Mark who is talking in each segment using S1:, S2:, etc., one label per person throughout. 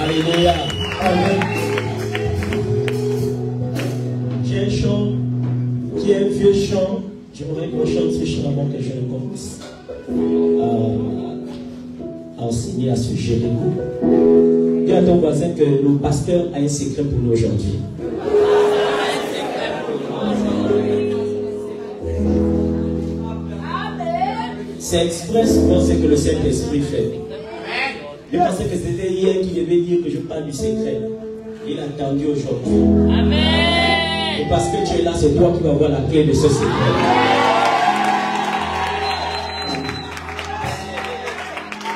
S1: Alléluia. Amen. J'ai un chant qui est un vieux chant. J'aimerais qu'on chante ce chant avant que je ne commence à enseigner à ce sujet. Dis à ton voisin que le pasteur a un secret pour nous aujourd'hui. C'est expressement ce que le Saint-Esprit fait. Je pensais que c'était hier qu'il devait dire que je parle du secret. Il a attendu aujourd'hui. Amen. Et parce que tu es là, c'est toi qui vas avoir la clé de ce secret.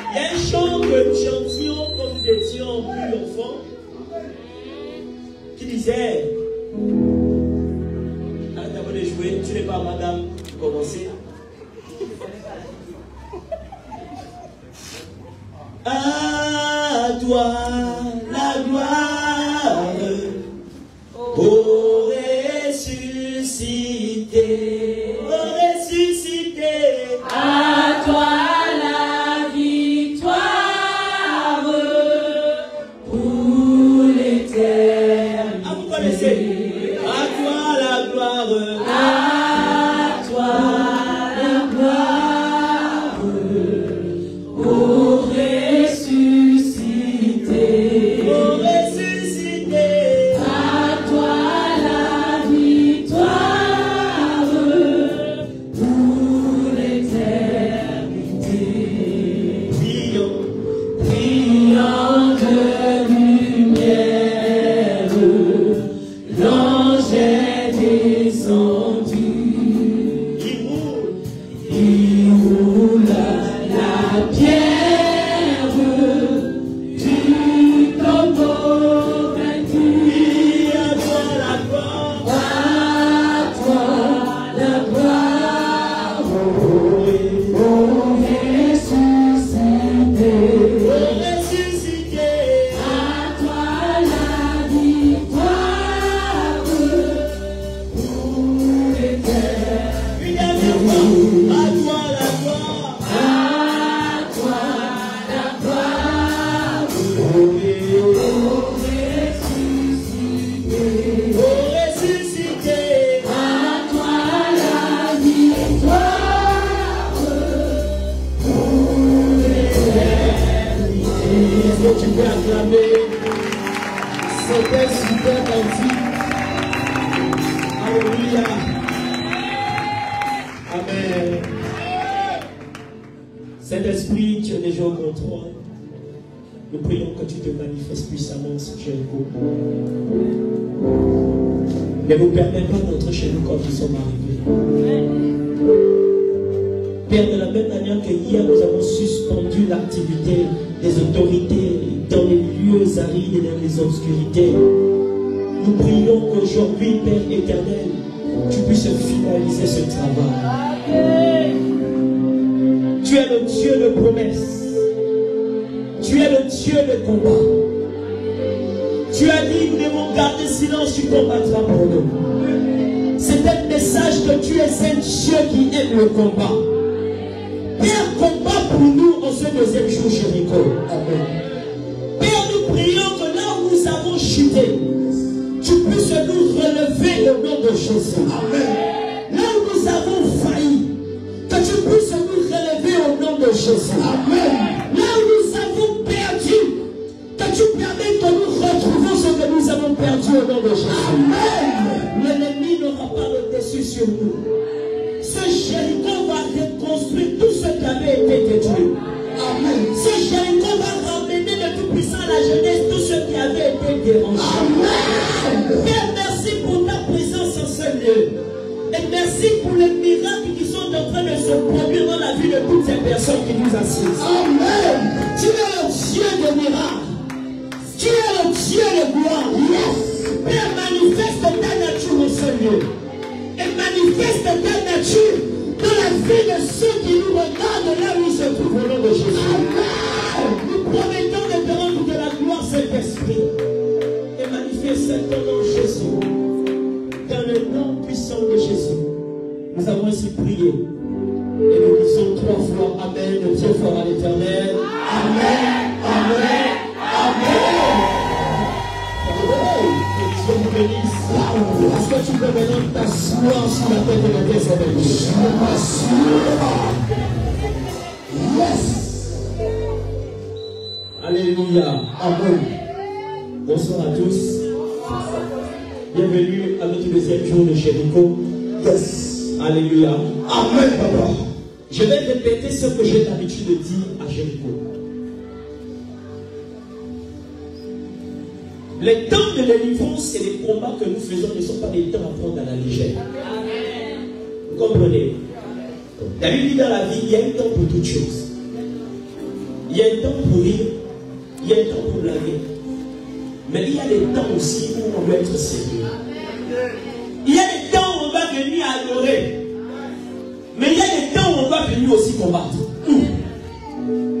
S1: Il y a un chant que nous chantions comme nous étions plus enfants qui disait, arrête d'abord de jouer, tu n'es pas madame, commencer. À toi la gloire, ô ressuscité, ô ressuscité.
S2: À toi la victoire pour l'éternité.
S1: Ah, vous connaissez? À toi la gloire.
S2: À toi la gloire, ô ressuscité.
S1: pouvez acclamer. C'était super gentil. Alléluia. Amen. Saint-Esprit, tu es déjà au contrôle. Nous prions que tu te manifestes puissamment sur Jéricho. Ne nous permets pas d'entrer chez nous comme nous sommes arrivés. Père, de la même manière que hier nous avons suspendu l'activité des autorités dans les lieux arides et dans les obscurités, nous prions qu'aujourd'hui, Père éternel, tu puisses finaliser ce travail. Tu es le Dieu de promesses. Tu es le Dieu de combat. Tu as dit, nous devons garder silence, tu combattras pour nous. C'est un message que tu es un Dieu qui aime le combat. Père, combat pour nous en ce deuxième jour, Jéricho. Amen. Père, nous prions que là où nous avons chuté, tu puisses nous relever au nom de Jésus. Amen. Là où nous avons failli, que tu puisses nous relever au nom de Jésus. Amen. Là où nous avons perdu, que tu permettes que nous retrouvons ce que nous avons perdu au nom de Jésus. Amen. L'ennemi n'aura pas le dessus sur nous. Ce Jéricho va reconstruire tout ce qui avait été détruit. Amen. Ce Jéricho va ramener le Tout-Puissant à la jeunesse tout ce qui avait été dérangé. Amen. Père, merci pour ta présence en ce lieu. Et merci pour les miracles qui sont en train de se produire dans la vie de toutes ces personnes qui nous assistent. Amen. Tu es le Dieu de miracles. Tu es le Dieu de gloire. Yes. Père, manifeste ta nature en ce lieu. Et manifeste ta nature dans la vie de ceux qui nous regardent là où ils se trouvent au nom de Jésus. Amen. Nous promettons de te rendre de la gloire, Saint-Esprit. Et manifeste ton nom, Jésus. Dans le nom puissant de Jésus. Nous avons ainsi prié. Et nous disons 3 fois Amen, Dieu fort à l'Éternel. Amen, Amen, Amen. Que Dieu vous bénisse. Est-ce que tu peux maintenant t'asseoir sur la tête de tes amis? Yes. Alléluia. Amen. Bonsoir à tous. Bienvenue à notre deuxième jour de Jéricho. Yes. Alléluia. Amen, papa. Je vais répéter ce que j'ai l'habitude de dire à Jéricho. Les temps de délivrance et les combats que nous faisons ne sont pas des temps à prendre à la légère. Amen. Vous comprenez? David dit dans la vie, il y a un temps pour toutes choses. Il y a un temps pour rire, il y a un temps pour blaguer. Mais il y a des temps aussi où on doit être sérieux. Il y a des temps où on va venir adorer. Mais il y a des temps où on va venir aussi combattre.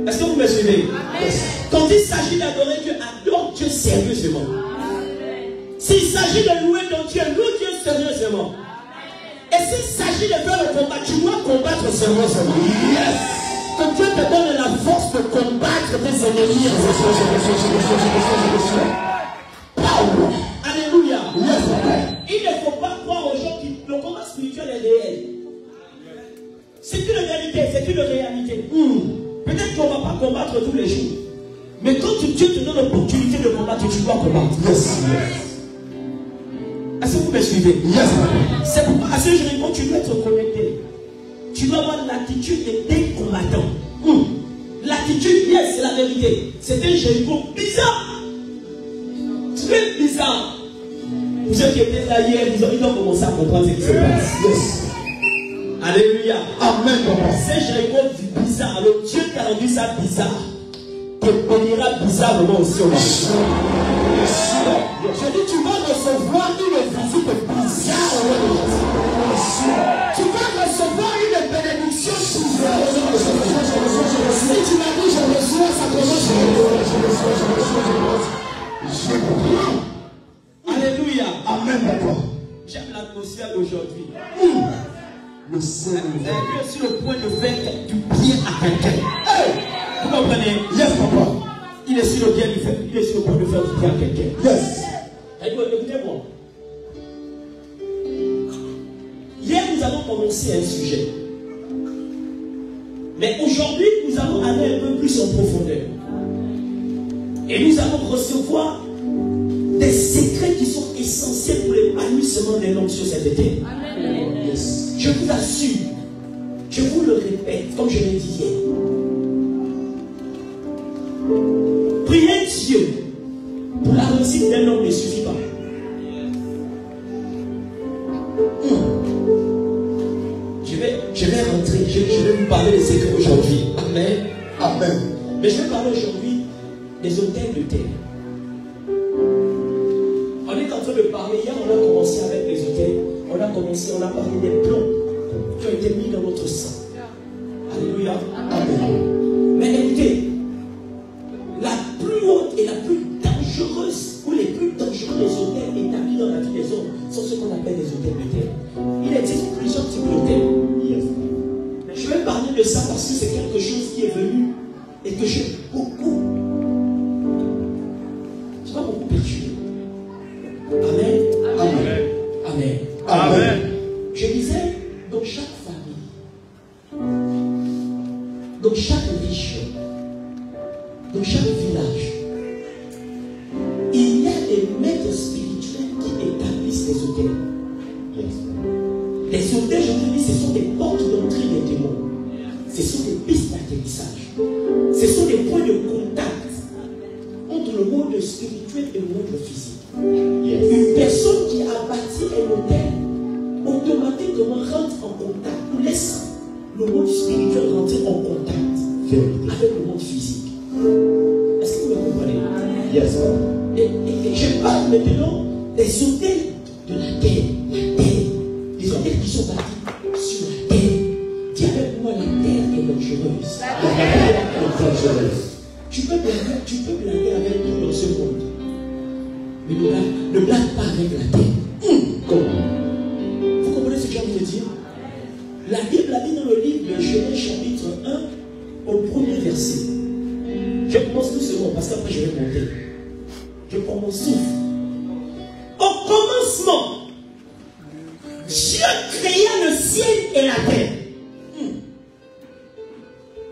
S1: Est-ce que vous me suivez? Quand il s'agit d'adorer Dieu, adore Dieu sérieusement. S'il s'agit de louer ton Dieu, loue Dieu sérieusement. Et s'il s'agit de faire le combat, tu dois combattre sérieusement. Yes. Que Dieu te donne la force de combattre tes ennemis. Alléluia. Yes. Il ne faut pas croire aux gens qui le combat spirituel est réel. C'est une réalité, c'est une réalité. Peut-être qu'on ne va pas combattre tous les jours. Mais quand Dieu te donne l'opportunité de combattre, tu dois combattre. Yes. Est-ce que vous me suivez? Yes. C'est pourquoi à ce Jéricho, tu dois être connecté. Tu dois avoir l'attitude des combattants. L'attitude, yes, c'est la vérité. C'est un Jéricho bizarre. Très bizarre. Vous ceux qui étaient là hier, ils ont commencé à comprendre ce qui se passe. Yes. Alléluia. Amen. C'est Jéricho bizarre. Alors Dieu t'a rendu ça bizarre. Te bénira bizarrement aussi au monde. Je dis, tu vas recevoir une visite bizarre. Tu vas recevoir une bénédiction bizarre. Si tu m'as dit, je reçois, ça commence. Alléluia. Amen. J'aime l'atmosphère d'aujourd'hui. Le Seigneur est sur le point de faire du bien à quelqu'un. Vous comprenez? Yes, papa. Il est sur le point de faire du bien à quelqu'un. Yes. Écoutez-moi. Hier, nous avons commencé un sujet. Mais aujourd'hui, nous allons aller un peu plus en profondeur. Et nous allons recevoir des secrets qui sont essentiels pour l'épanouissement des langues sur cette terre. Yes. Je vous assure, je vous le répète, comme je l'ai dit hier. Prier Dieu pour la réussite d'un homme ne suffit pas. Je vais rentrer, je vais vous parler des secrets aujourd'hui. Amen.
S3: Amen.
S1: Mais je vais parler aujourd'hui des hôtels de terre. On est en train de parler, hier on a commencé avec les hôtels, on a parlé des plans qui ont été mis dans notre sang. Alléluia. Amen. Mais écoutez, la plus haute et la plus dangereuse, ou les plus dangereux des hôtels établis dans la vie des hommes, sont ce qu'on appelle les hôtels de terre. Il existe plusieurs types d'hôtels. Yes. Je vais parler de ça parce que c'est quelque chose qui est venu et que j'ai beaucoup perturbé. Amen. Amen. Amen. Amen. Je disais, dans chaque famille, dans chaque région, dans chaque village, il y a des maîtres spirituels qui établissent des hôtels. Yes. Les hôtels, je te dis, ce sont des portes d'entrée des démons. Ce sont des pistes d'atterrissage. Ce sont des points de contact entre le monde spirituel et le monde physique. Yes. Une personne qui a bâti un hôtel automatiquement rentre en contact ou laisse le monde spirituel rentrer en contact avec le monde physique. Est-ce que vous me comprenez? Yes. Et je parle maintenant des hôtels de la terre. Les hôtels qui sont bâtis sur la terre. Dis avec moi, la terre est dangereuse. La terre est dangereuse. Tu peux blaguer avec tout dans ce monde. Mais ne blague pas avec la terre. Comment? Vous comprenez ce que j'ai envie de dire? La Bible a dit dans le livre de Genèse chapitre 1 au premier verset. Je commence doucement parce qu'après je vais monter. Je prends mon souffle. Au commencement, Dieu créa le ciel et la terre.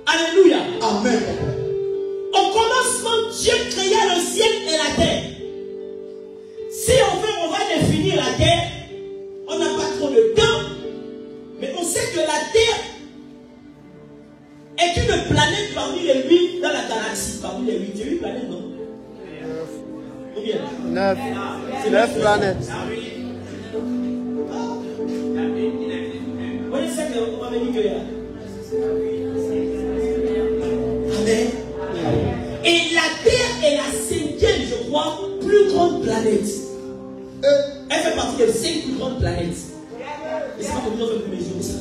S1: Alléluia. Amen. Au commencement, Dieu créa le ciel et la terre. Si on va définir la terre, on n'a pas trop de temps, mais on sait que la terre est une planète parmi les 8 dans la galaxie. Parmi les 8, il y a 8 planètes, non? Combien? 9 planètes. Vous savez qu'on m'avait dit que Amen. Et la Terre est la 5e, je crois, plus grande planète. Elle fait partie des 5 plus grandes planètes. Et c'est pas comme nous avons pu mesurer ça.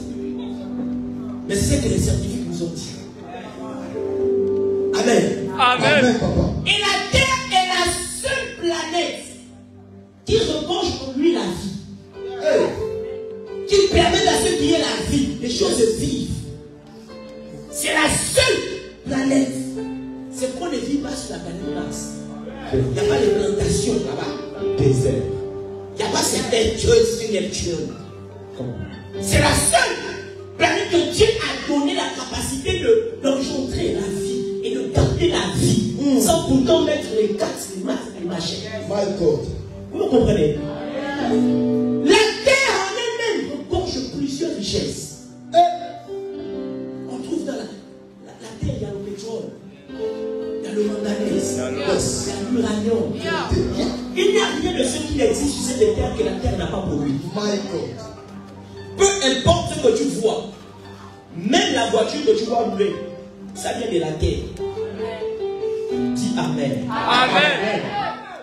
S1: Mais c'est ce que les scientifiques nous ont dit. Amen. Amen. Et la Terre est la seule planète qui regorge en lui la vie. Qui permet à ceux qui aient la vie, les choses vivent. C'est la seule planète. C'est pourquoi on ne vit pas sur la planète Mars. Il n'y a pas de plantations là-bas. Désert. Il n'y a pas cette Neptune. C'est la seule planète que Dieu a donné la capacité d'engendrer la vie et de garder la vie sans pourtant mettre les cartes, les maths, les machines. Vous comprenez? La terre en elle-même regorge plusieurs richesses. On trouve dans la terre, il y a le pétrole, il y a le manganèse, il y a l'uranium. Il n'y a rien de ce qui existe sur cette terre que la terre n'a pas produit. Peu importe ce que tu vois, même la voiture que tu vois rouler, ça vient de la terre. Dis Amen. Amen.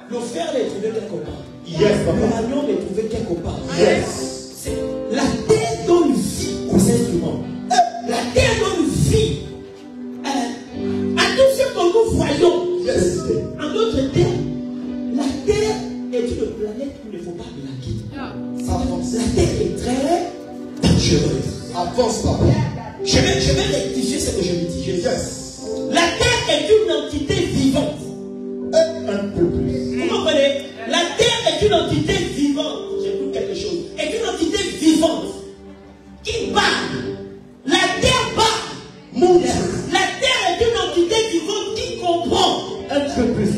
S1: Le fer est trouvé quelque part. Yes, l'uranium est trouvé quelque part. Yes. La terre donne vie aux instruments. La terre donne vie à tout ce que nous voyons. Yes. En d'autres termes, la terre est une planète qu'il ne faut pas blaguer. La terre est très dangereuse. Avance, papa. Je vais rectifier ce que je me dis. Yes. La terre est une entité vivante. Un peu plus. Vous comprenez? La terre est une entité vivante. J'écoute quelque chose. Est une entité vivante qui parle. La terre parle. La terre est une entité vivante qui comprend. Un peu plus.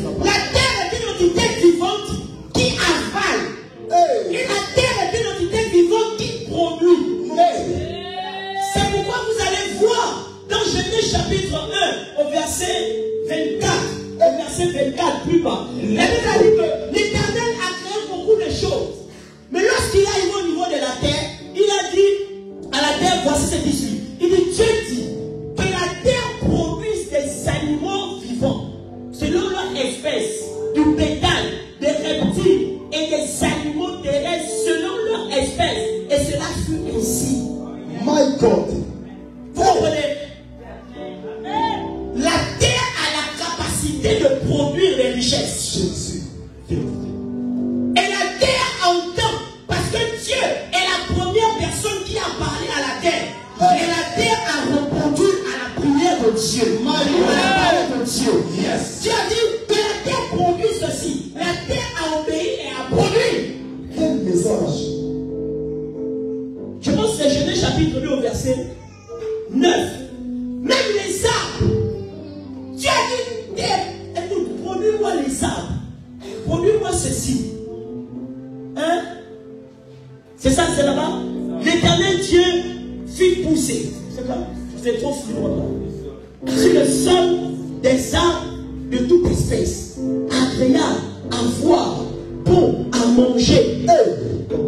S1: chapitre 1, au verset 24, au verset 24, plus bas, la Bible a dit que l'Éternel a créé beaucoup de choses. Mais lorsqu'il est arrivé au niveau de la terre, il a dit à la terre, voici ce qui suit. Il dit, Dieu dit que la terre produise des animaux vivants, selon leur espèce, du bétail, des reptiles et des animaux terrestres, selon leur espèce. Et cela fut ainsi.
S3: My God.
S1: Vous comprenez? La terre a la capacité de produire des richesses.
S3: Jésus.
S1: Et la terre entend, parce que Dieu est la première personne qui a parlé à la terre. Et la terre a répondu à la prière de Dieu. À la parole de Dieu.
S3: Yes.
S1: Dieu a dit que la terre produit ceci. La terre a obéi et a produit.
S3: Quel message.
S1: Je pense que c'est Genèse chapitre 2 au verset 9. Même les arbres. Dieu a dit, terre, écoute, produis-moi les arbres. Produis-moi ceci. Hein? C'est ça, c'est là-bas. L'Éternel Dieu fit pousser. C'est quoi? C'est trop fluide. Sur le sol des arbres de toute espèce, agréable à voir, bon à manger,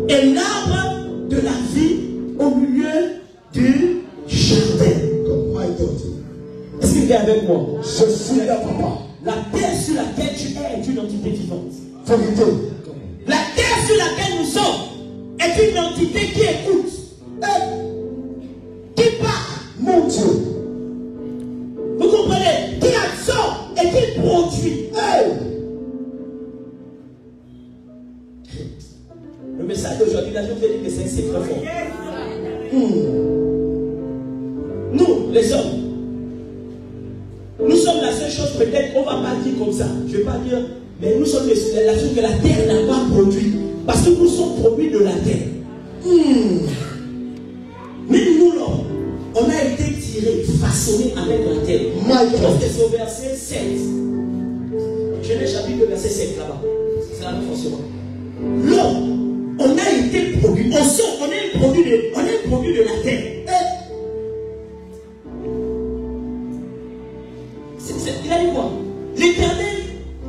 S1: et l'arbre de la vie au milieu du jardin. Est-ce qu'il est avec moi?
S3: Je suis là, papa.
S1: La terre sur laquelle tu es est une entité vivante.
S3: Vérité.
S1: La terre sur laquelle nous sommes est une entité qui écoute, qui parle.
S3: Mon Dieu.
S1: Vous comprenez? Qui absorbe et qui produit. Le message d'aujourd'hui, là, je vais dire que c'est très fort. Nous, les hommes, nous sommes la seule chose, peut-être, on ne va pas dire comme ça. Je ne vais pas dire, mais nous sommes la chose que la terre n'a pas produit. Parce que nous sommes produits de la terre. Même nous, là, on a été tirés, façonnés avec la terre. Je pense que c'est au verset 7. Genèse chapitre 2, verset 7 là-bas. C'est la même forcément. L'homme, on a été produit. On est un produit de la terre. Il a dit quoi? L'Éternel,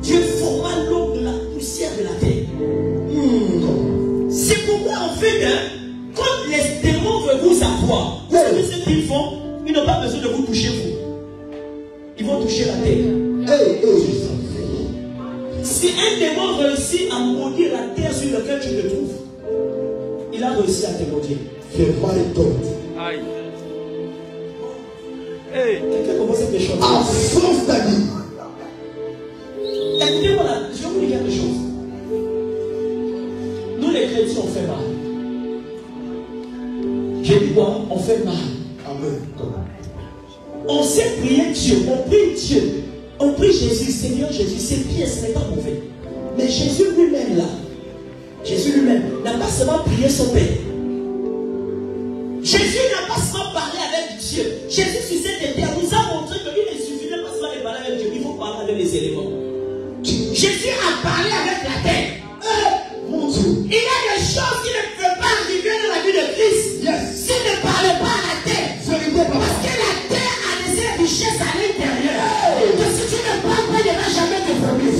S1: Dieu forma l'homme de la poussière de la terre. C'est pourquoi en fait, quand les démons veulent vous avoir, vous savez ce qu'ils font? Ils n'ont pas besoin de vous toucher vous. Ils vont toucher la terre. Si un démon réussit à maudire la terre sur laquelle tu te trouves, il a réussi à te maudire.
S3: Aïe.
S1: Quelqu'un commence à quelque chose.
S3: À force d'amis.
S1: Écoutez-moi là, je vais vous dire quelque chose. Nous les chrétiens, on fait mal. J'ai dit quoi? On fait mal.
S3: Amen.
S1: On sait prier Dieu, on prie Dieu. On prie Jésus, Seigneur Jésus, c'est bien, ce n'est pas mauvais. Mais Jésus lui-même là, Jésus lui-même n'a pas seulement prié son Père. Jésus n'a pas seulement parlé avec Dieu. Jésus sur cette terre nous a montré qu'il ne suffisait pas seulement de parler avec Dieu, il faut parler avec les éléments. Jésus a parlé avec la terre.
S3: Mon Dieu.
S1: Il y a des choses qui ne peuvent pas arriver dans la vie de Christ.
S3: Yes.
S1: S'il ne parlait pas à la terre. Parce que la terre a des richesses à l'intérieur. Que si tu ne parles pas, il n'y aura jamais de problème.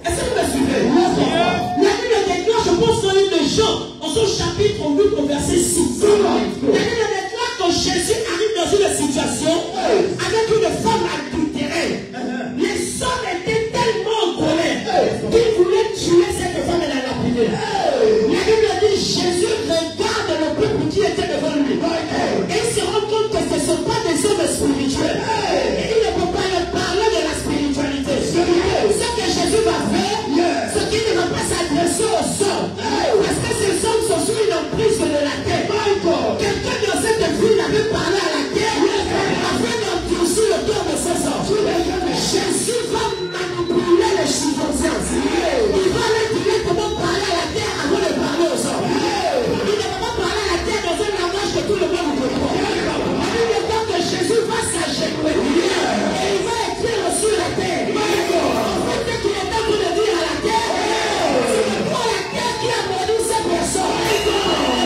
S1: Est-ce que vous me suivez? La Bible déclare, je pense dans l'île de Jean, en son chapitre 8 au verset 6. La Bible déclare que Jésus arrive dans une situation avec une femme adultérée. Les hommes étaient tellement en colère qu'ils voulaient tuer cette femme et la lapider. La Bible dit Jésus regarde le peuple qui était devant lui. Et il se rend compte que ce ne sont pas des hommes spirituels. Et il ne peut pas leur parler de la spiritualité. Ce que Jésus va faire, ce qui ne va pas s'adresser aux hommes. Parce que ces hommes sont sous une emprise de la terre. Quelqu'un dans cette ville avait parlé à la terre afin d'endurcir le cœur de ses hommes. Jésus va manipuler les circonstances. Il va leur dire comment parler à la terre avant de parler aux hommes. Il ne va pas parler à la terre dans un langage que tout le monde comprend. Il est temps que Jésus va s'agenouiller et il va écrire sur la terre. En fait, il est temps de dire à la terre, c'est pas la terre qui a maudit ces personnes,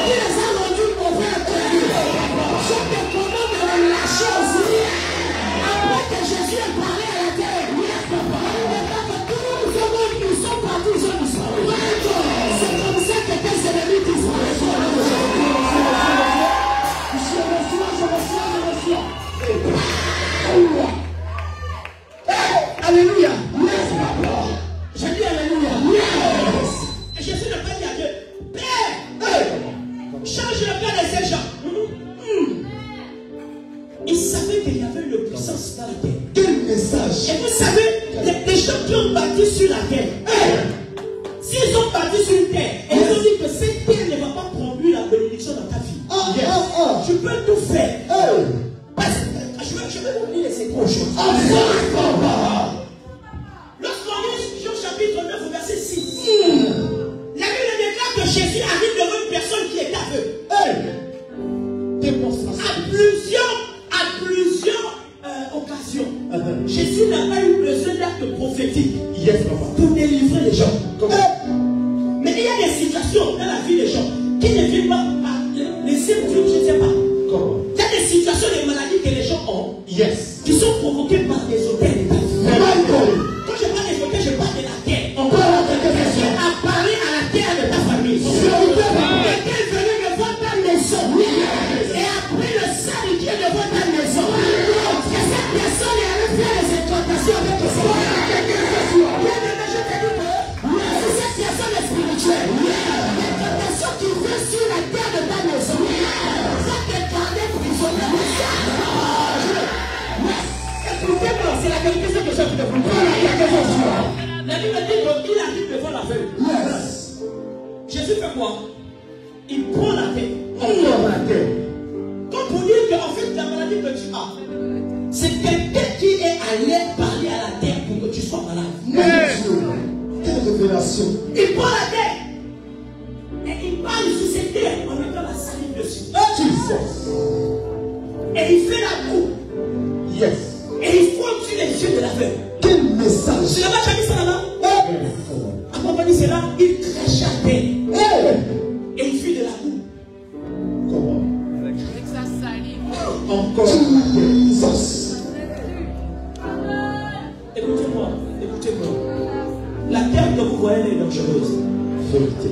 S1: qui les a rendus mauvais à toi. Je te commande de le lâcher aussi.
S3: message.
S1: Et vous savez, les gens qui ont bâti sur la terre, s'ils ont bâti sur une terre, et ils ont dit que cette terre ne va pas produire la bénédiction dans ta vie. Tu peux tout faire. Parce que je vais vous lire ces trois choses. Lorsqu'on lit Jean chapitre 9, verset 6, la Bible déclare que Jésus arrive devant une personne qui est aveugle. À plusieurs occasions, Jésus n'a pas eu besoin d'actes prophétiques pour délivrer les gens. Mais il y a des situations dans la vie des gens qui ne viennent pas par les symptômes, je ne sais pas. Il y a des situations, des maladies que les gens ont qui sont provoquées par des hôtels. Quand je parle des hôtels, je parle de la terre. On a parlé à la terre de ta famille. Quelqu'un est venu devant ta maison. Et après le sang qui est devant ta maison. Que cette personne est allée faire des exploitations avec le sang. Je te dis que cette personne est spirituelle. L'exploitation qui vient sur la terre de ta maison. Ça te gardait prisonnier. Écoutez-moi, c'est la vérité que je vous demande. La Bible dit qu'il arrive devant la feuille. Jésus fait quoi? Il prend la terre. Comme pour dire qu'en fait, la maladie que tu as, c'est quelqu'un qui est allé parler à la terre pour que tu sois malade.
S3: Quelle révélation. Il prend la terre.
S1: Et il parle sur cette terre en mettant la salive dessus. Et il fait la boue. Et il fond sur les yeux de la feuille.
S3: Quel message.
S1: C'est là-bas, tu as dit ça là-bas? Après, on va dire c'est là, il crèche à terre. Et il fait de la boue.
S3: Comment?
S2: Avec sa salive.
S3: Encore Jesus.
S1: Écoutez-moi. La terre que vous voyez est dangereuse.
S3: Vérité.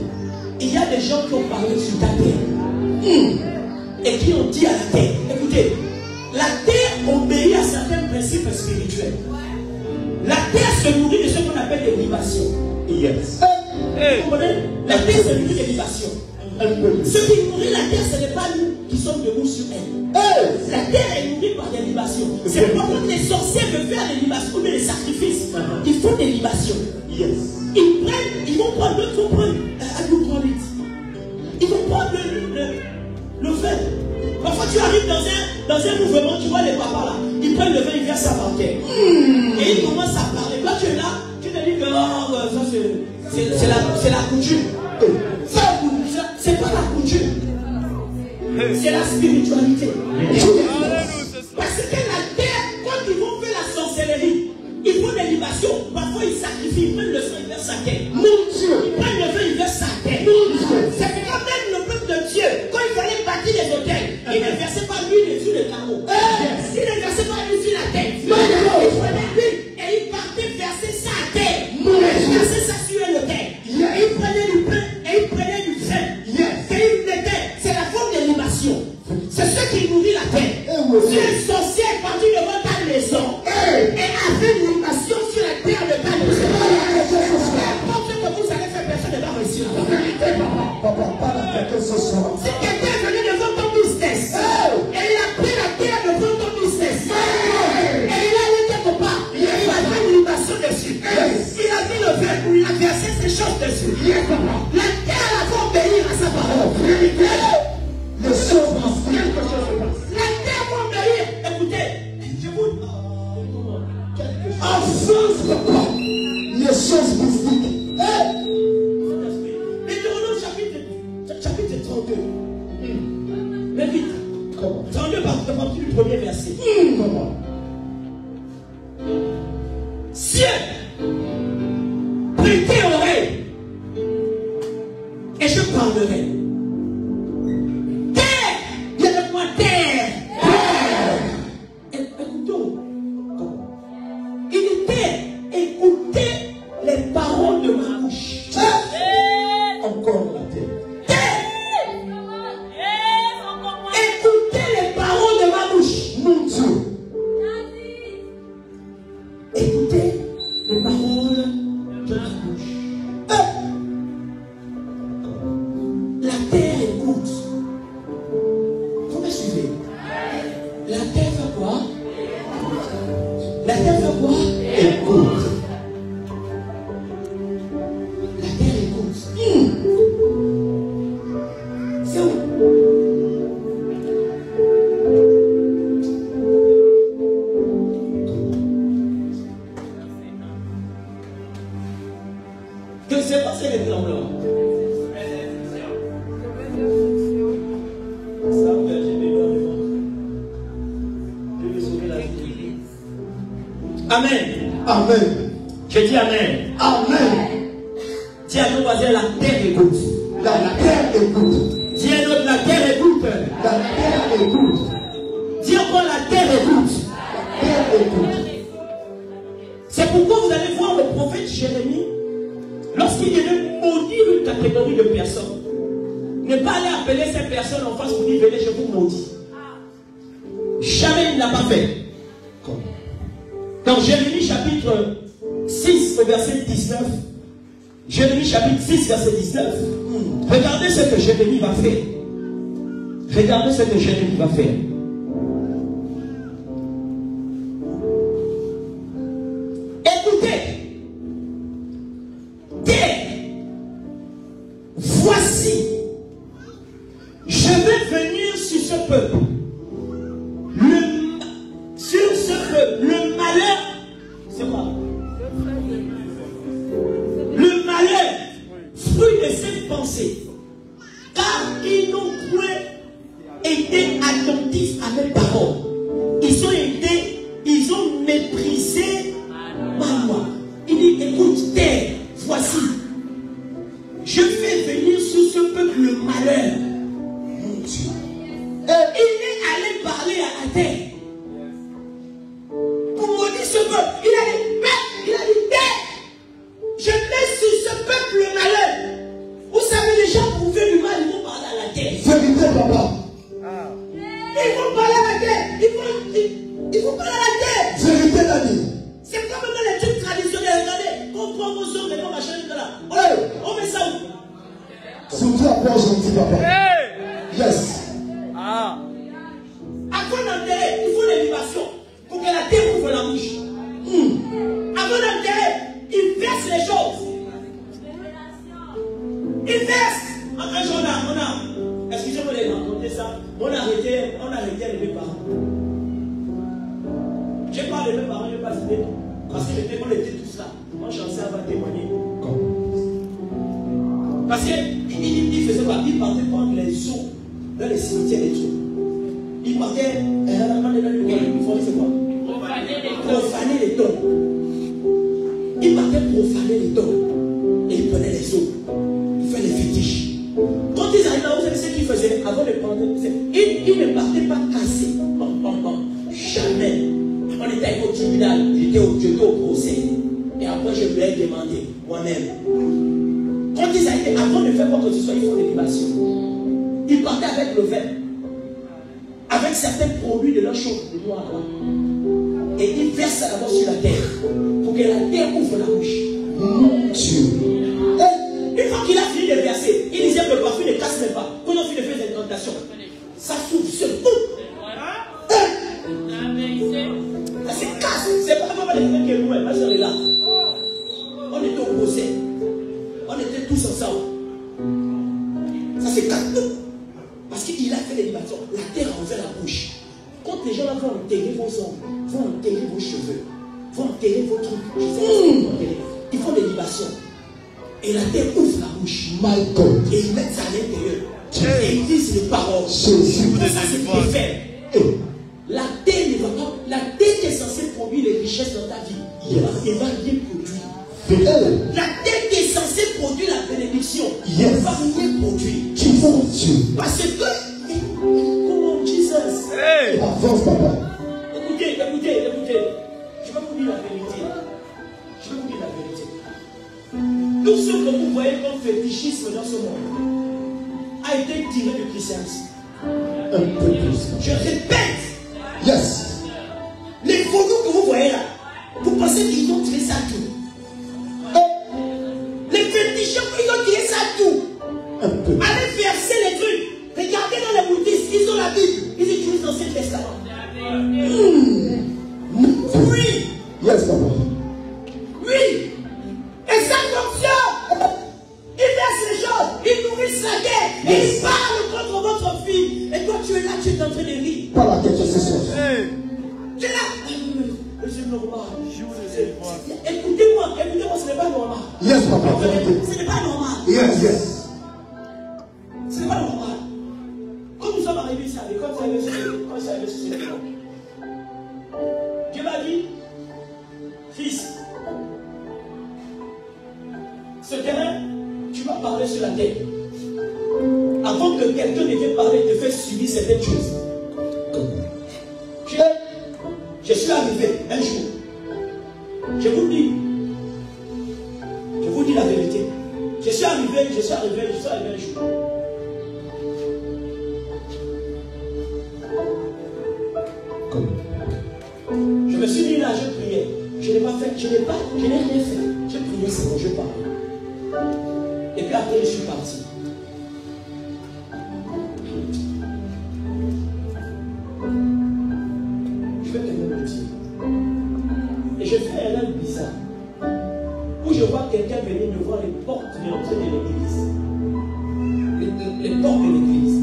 S1: Il y a des gens qui ont parlé sur ta terre. Et qui ont dit à la terre, écoutez, la terre obéit à certains principes spirituels. La terre se nourrit de ce qu'on appelle des libations. Vous comprenez? La terre se nourrit des libations. Ce qui nourrit la terre, ce n'est pas nous qui sommes debout sur elle. La terre est nourrie par des libations. C'est pourquoi les sorciers veulent faire des libations ou des sacrifices. Ils font des libations. Ils vont prendre d'autres, ils vont prendre ils vont prendre le vin. Parfois tu arrives dans un mouvement, tu vois les papas là, ils prennent le vin, ils versent ça par terre. Et ils commencent à parler. Quand tu es là, tu te dis que ça c'est la coutume. C'est pas la coutume. C'est la spiritualité. Parce que la terre, quand ils vont faire la sorcellerie, ils font des libations. Parfois ils sacrifient, ils prennent le sang, ils versent sa terre. Ils prennent le vin, ils versent sa terre. C'est quand même le peuple de Dieu, quand il fallait bâtir les hôtels, il ne versait pas l'huile sur le carreau. Il ne versait pas l'huile sur la tête. Il prenait l'huile et il partait verser sa terre. Il versait ça sur l'hôtel. Il prenait du pain et il prenait du vin. C'est la forme de libation. C'est ce qui nourrit la terre. Si un sorcier est parti devant ta maison et a fait une libation sur la terre de ta maison, ce que vous allez faire, personne ne va réussir.
S3: Papa, pas la tête ce soir.
S1: Si quelqu'un est venu devant ton business et il a pris la terre devant ton business et il a allé quelque part, il a fait une libation dessus. Il a mis le verre où il a versé ces choses dessus. La terre va obéir à sa parole.
S3: Les choses passent.
S1: Quelque chose se passe. La terre va obéir. Écoutez, je vous dis
S3: En France, papa, les choses mystiques.
S1: Deutéronome chapitre 32. Mais vite. 32 partir du premier verset.
S3: Comment?
S1: Ciel, prêtez oreille, et je parlerai. Terre, il y a le mot terre. Écoutons. Il était écouter les paroles de
S3: fait quoi? Écoute.
S1: La terre écoute. C'est où? Que c'est pas ces tremblements. Ça, j'ai besoin de moi. Je veux sauver la vie. Amen.
S3: Amen.
S1: Je dis Amen.
S3: Amen.
S1: Dis à ton voisin, la terre écoute.
S3: La terre écoute.
S1: Dis à l'autre, la terre écoute.
S3: La terre écoute.
S1: Dis encore, la terre écoute.
S3: La terre écoute.
S1: C'est pourquoi vous allez voir le prophète Jérémie, lorsqu'il devait maudire une catégorie de personnes, ne pas aller appeler ces personnes en face pour dire venez, je vous maudis. Jamais il ne l'a pas fait. Dans Jérémie chapitre 6, verset 19, Jérémie chapitre 6, verset 19, regardez ce que Jérémie va faire. Regardez ce que Jérémie va faire. Écoutez, voici, je vais venir sur ce peuple. Sur ce peuple, le malheur, c'est quoi? Le malheur, fruit de cette pensée, car ils n'ont point été attentifs à mes paroles. Ils ont méprisé ma loi. Il dit, écoute, terre, voici, je fais venir sur ce peuple le malheur. Mon Dieu. Il est allé parler à la terre. Pour maudire ce peuple, il a dit, terre, je mets sur ce peuple le malheur. Vous savez, les gens pour faire du mal, ils vont parler à la terre.
S3: Vérité, papa.
S1: Ils vont parler à la terre. Ils vont parler à la terre.
S3: Vérité, Dani.
S1: C'est comme dans les trucs traditionnels. Regardez, on prend vos hommes et on machin là. On met ça où?
S3: Surtout après aujourd'hui, papa. Yes.
S1: Avant d'enterrer, il faut des libations pour que la terre ouvre la bouche. Avant d'enterrer, il verse les choses. Il verse. Un jour, on a, excusez-moi de raconter ça, on a arrêté les parents. Je parle de mes parents, je ne vais pas citer, parce qu'on était tous là. On chançait avant de témoigner. Parce qu'il faisait quoi? Il partait prendre les eaux dans les cimetières et tout. Il partait, il faisait quoi? Profaner les tombes. Il partait profaner les tombes. Et il prenait les eaux. Il fait les fétiches. Quand ils arrivaient là, vous savez ce qu'ils faisaient avant de prendre, ils ne partaient pas cassés. Jamais. On était avec au tribunal, j'étais au procès. Et après, je lui ai demandé moi-même. Quand ils arrivaient, avant de faire quoi que ce soit, ils font des libations. Ils partaient avec le vin, avec certains produits de leur chambre de noir là. Et ils versent d'abord sur la terre, pour que la terre ouvre la bouche.
S3: Mon Dieu.
S1: Une fois qu'il a fini de verser, il disait que le parfum ne casse même pas. Quand on finit de faire des incantations, ça s'ouvre, se coupe. Ça se casse. C'est pas vraiment les gens qui est loin, ma soeur est là. On était opposés. On était tous ensemble. Ça se casse tout. Parce qu'il a fait les libations. La terre a ouvert la bouche. Quand les gens là vont enterrer vos ongles, vont enterrer vos cheveux, vont enterrer vos trucs, ils font des libations. Et la terre ouvre la bouche.
S3: My God.
S1: Et ils mettent ça à l'intérieur. Et ils disent les paroles.
S3: Jésus.
S1: Ça c'est fait. La terre ne va pas. La terre qui est censée produire les richesses dans ta vie, il va rien produire. La terre qui est censée produire la bénédiction, il ne va rien produire.
S3: Mon Dieu.
S1: Parce que comment Jesus.
S3: Avance, papa.
S1: Écoutez. Je vais vous dire la vérité. Tout ce que vous voyez comme fétichisme dans ce monde a été tiré du christianisme.
S3: Un peu plus.
S1: Je répète.
S3: Yes.
S1: Les vaudous que vous voyez là, vous pensez qu'ils ont tiré ça tout. Les féticheurs, ils ont tiré ça tout.
S3: Un peu.
S1: Allez verser les trucs. Regardez dans les bouddhistes, ils ont la Bible. Ils utilisent l'Ancien Testament. Oui.
S3: Yes, Yes, papa.
S1: Ce n'est pas normal.
S3: Yes, yes.
S1: Ce n'est pas normal. Quand nous sommes arrivés ici à l'école, quand je suis arrivé sur cette école, Dieu m'a dit, fils, ce terrain, tu vas parler sur la terre. Avant que quelqu'un ne vienne parler, te fait subir certaines choses. Je suis arrivé un jour. Je vous dis la vérité. Je suis arrivé un jour. Je me suis mis là, je priais. Je n'ai rien fait. Je priais, c'est bon, je parlais. Et puis après, je suis parti. Je vais te le dire. Et je fais un rêve bizarre. Où je vois quelqu'un venir me voir les portes de l'entrée de l'église. Les portes de l'église.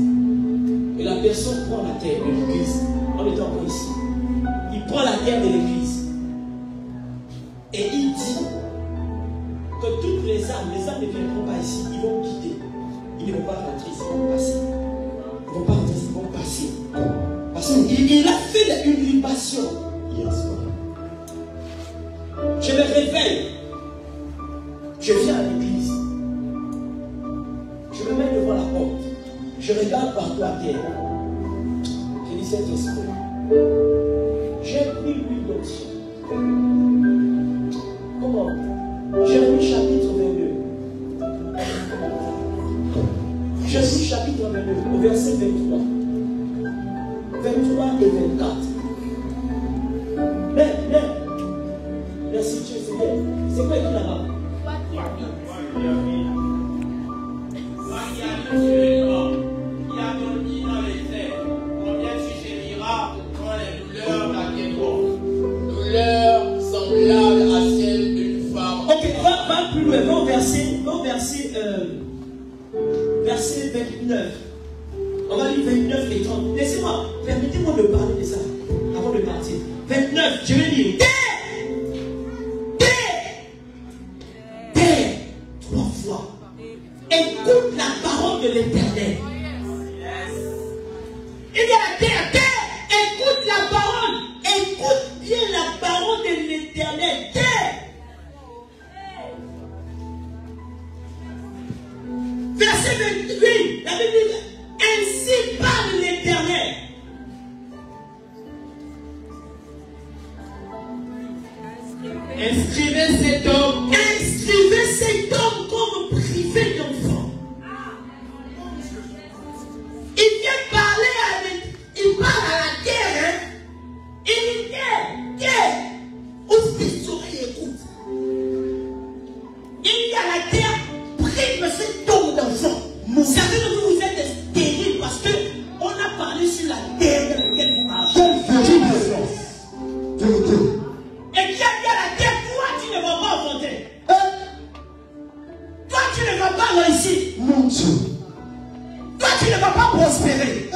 S1: Et la personne prend la terre de l'église. On est encore ici. Il prend la terre de l'église. Et il dit que toutes les âmes ne viendront pas ici. Ils vont quitter. Ils ne vont pas rentrer ici. Ils vont passer. Ils ne vont pas rentrer ici. Ils vont passer. Parce qu'il a fait une libation. Je me réveille. Je viens à l'église. Je me mets devant la porte. Je regarde partout à terre. Je dis cet esprit. J'ai pris l'huile d'onction. Comment? J'ai lu chapitre 22. J'ai lu chapitre 22 au verset 23. 23 et 24. Mais, merci Dieu, c'est quoi écrit là-bas?
S2: Qui a dormi dans les terres, combien tu gémiras quand les douleurs t'atteindront. Douleurs semblables à celles d'une femme.
S1: Ok, va plus loin, va au verset 29. On va lire 29 et 30. Laissez-moi, permettez-moi de parler de ça avant de partir. 29, je vais lire. Terre, 3 fois. Écoute la parole de l'Éternel. Il y a la terre, écoute la parole. Écoute bien la parole de l'Éternel. Verset 28, la Bible dit, ainsi parle l'Éternel.
S2: Inscrivez cet homme
S1: comme privé d'enfant. Il vient parler il parle à la terre. Hein? Il dit terre, ouvre tes oreilles, écoute. Il dit à la terre, prive cet homme d'enfant. Certains de vous êtes terribles parce qu'on a parlé sur la terre dans laquelle vous marchez. Et qui a dit à la terre, toi tu ne vas pas monter. Toi tu ne vas pas réussir.
S3: Mon Dieu.
S1: Toi tu ne vas pas prospérer.